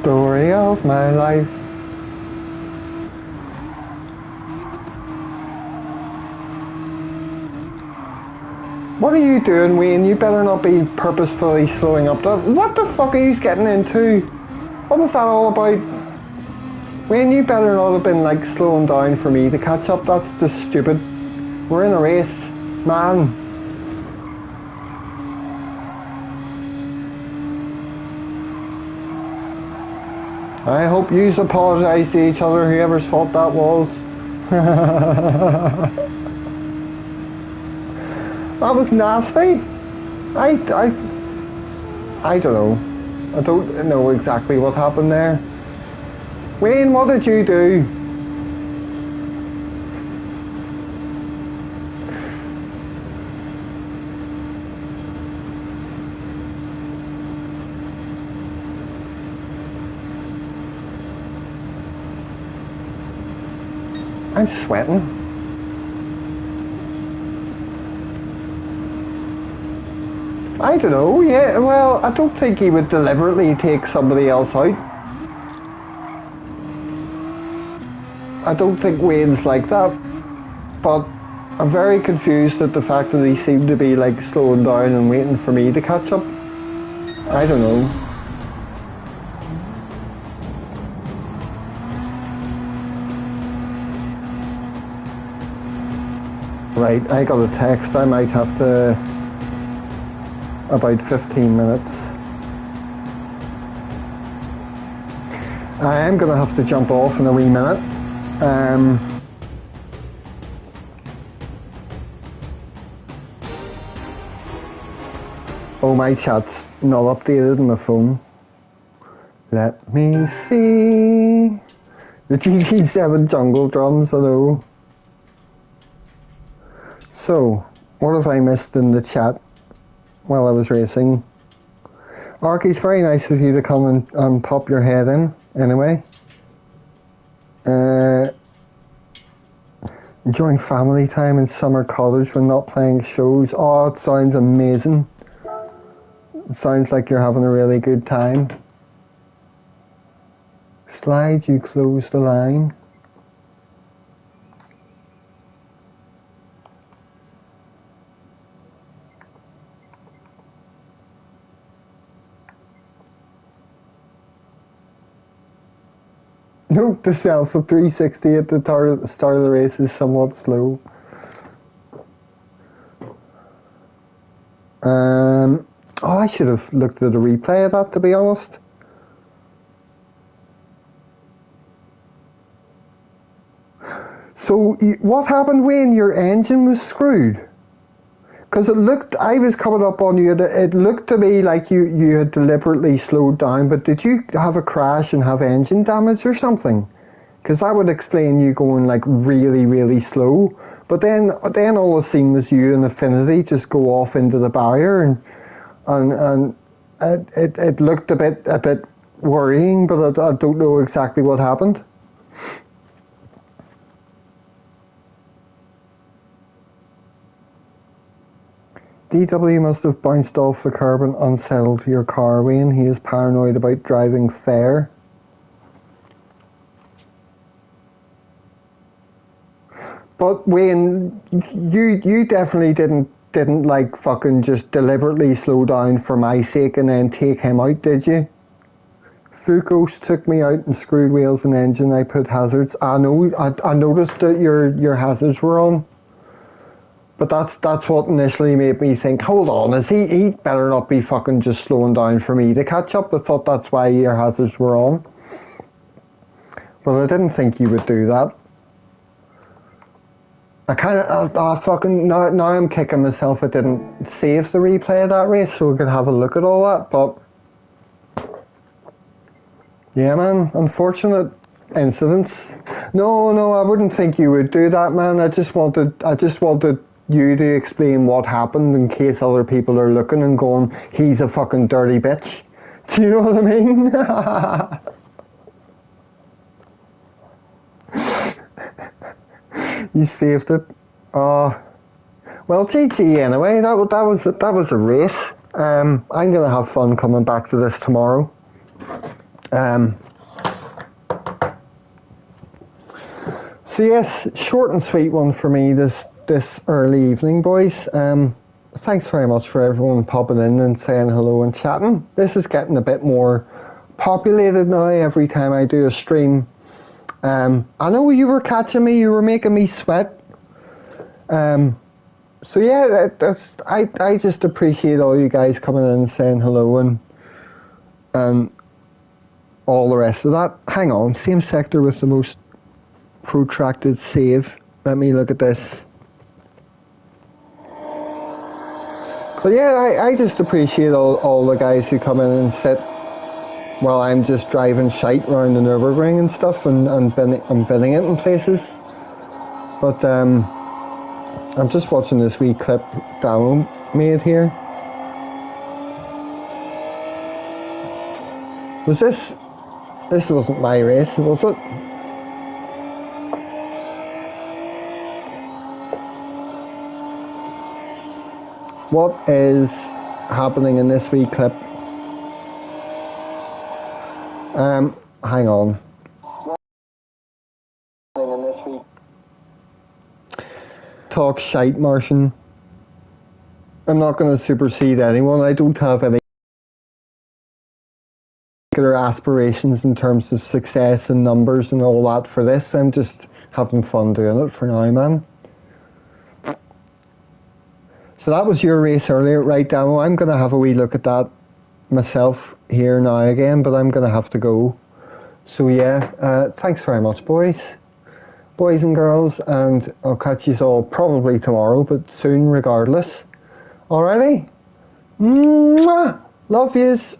Story of my life. What are you doing, Wayne? You better not be purposefully slowing up. What the fuck are you getting into? What was that all about? Wayne, you better not have been like slowing down for me to catch up. That's just stupid. We're in a race, man. I hope you apologise to each other, whoever's fault that was. That was nasty. I don't know. I don't know exactly what happened there. Wayne, what did you do? I'm sweating. I don't know, yeah, well, I don't think he would deliberately take somebody else out. I don't think Wayne's like that, but I'm very confused at the fact that he seemed to be like slowing down and waiting for me to catch up. I don't know. Right, I got a text. I might have to about 15 minutes. I am going to have to jump off in a wee minute. Oh, my chat's not updated on my phone. Let me see. The GT7 jungle drums, I know. So, what have I missed in the chat while I was racing? Arky's very nice of you to come and pop your head in, anyway. Enjoying family time in summer cottage when not playing shows. Oh, it sounds amazing. It sounds like you're having a really good time. Slide, you close the line. Note to self, a 360 at the start of the race is somewhat slow. Oh, I should have looked at a replay of that, to be honest. So, what happened when your engine was screwed? Because it looked, I was coming up on you, it looked to me like you had deliberately slowed down, but did you have a crash and have engine damage or something? Because that would explain you going like really, really slow. But then all I seen was you and Affinity just go off into the barrier, and it looked a bit worrying, but I don't know exactly what happened. DW must have bounced off the curb and unsettled your car, Wayne. He is paranoid about driving fair. But Wayne, you definitely didn't like fucking just deliberately slow down for my sake and then take him out, did you? Fukos took me out and screwed wheels and engine. I put hazards. I know. I noticed that your hazards were on. But that's what initially made me think, hold on, is he better not be fucking just slowing down for me to catch up. I thought that's why your hazards were on. But I didn't think you would do that. I fucking, now I'm kicking myself I didn't save the replay of that race so we could have a look at all that, but yeah, man, unfortunate incidents. No, I wouldn't think you would do that, man. I just wanted you to explain what happened in case other people are looking and going, he's a fucking dirty bitch. Do you know what I mean? You saved it. Well, GG anyway. That was a race. I'm gonna have fun coming back to this tomorrow. So yes, short and sweet one for me this early evening, boys. thanks very much for everyone popping in and saying hello and chatting. This is getting a bit more populated now every time I do a stream. I know you were catching me, you were making me sweat. So yeah, I just appreciate all you guys coming in and saying hello and all the rest of that. Hang on, same sector with the most protracted save. Let me look at this. But yeah, I just appreciate all the guys who come in and sit while I'm just driving shite around the Nürburgring and stuff and binning it in places. But I'm just watching this wee clip Damo made here. Was this wasn't my race, was it? What is happening in this wee clip? Hang on. In this wee talk shite, Martian. I'm not going to supersede anyone. I don't have any particular aspirations in terms of success and numbers and all that for this. I'm just having fun doing it for now, man. So that was your race earlier, right, Damo? I'm going to have a wee look at that myself here now again, but I'm going to have to go. So yeah, thanks very much, boys and girls, and I'll catch you all probably tomorrow, but soon regardless. Alrighty? Mwah! Love yous.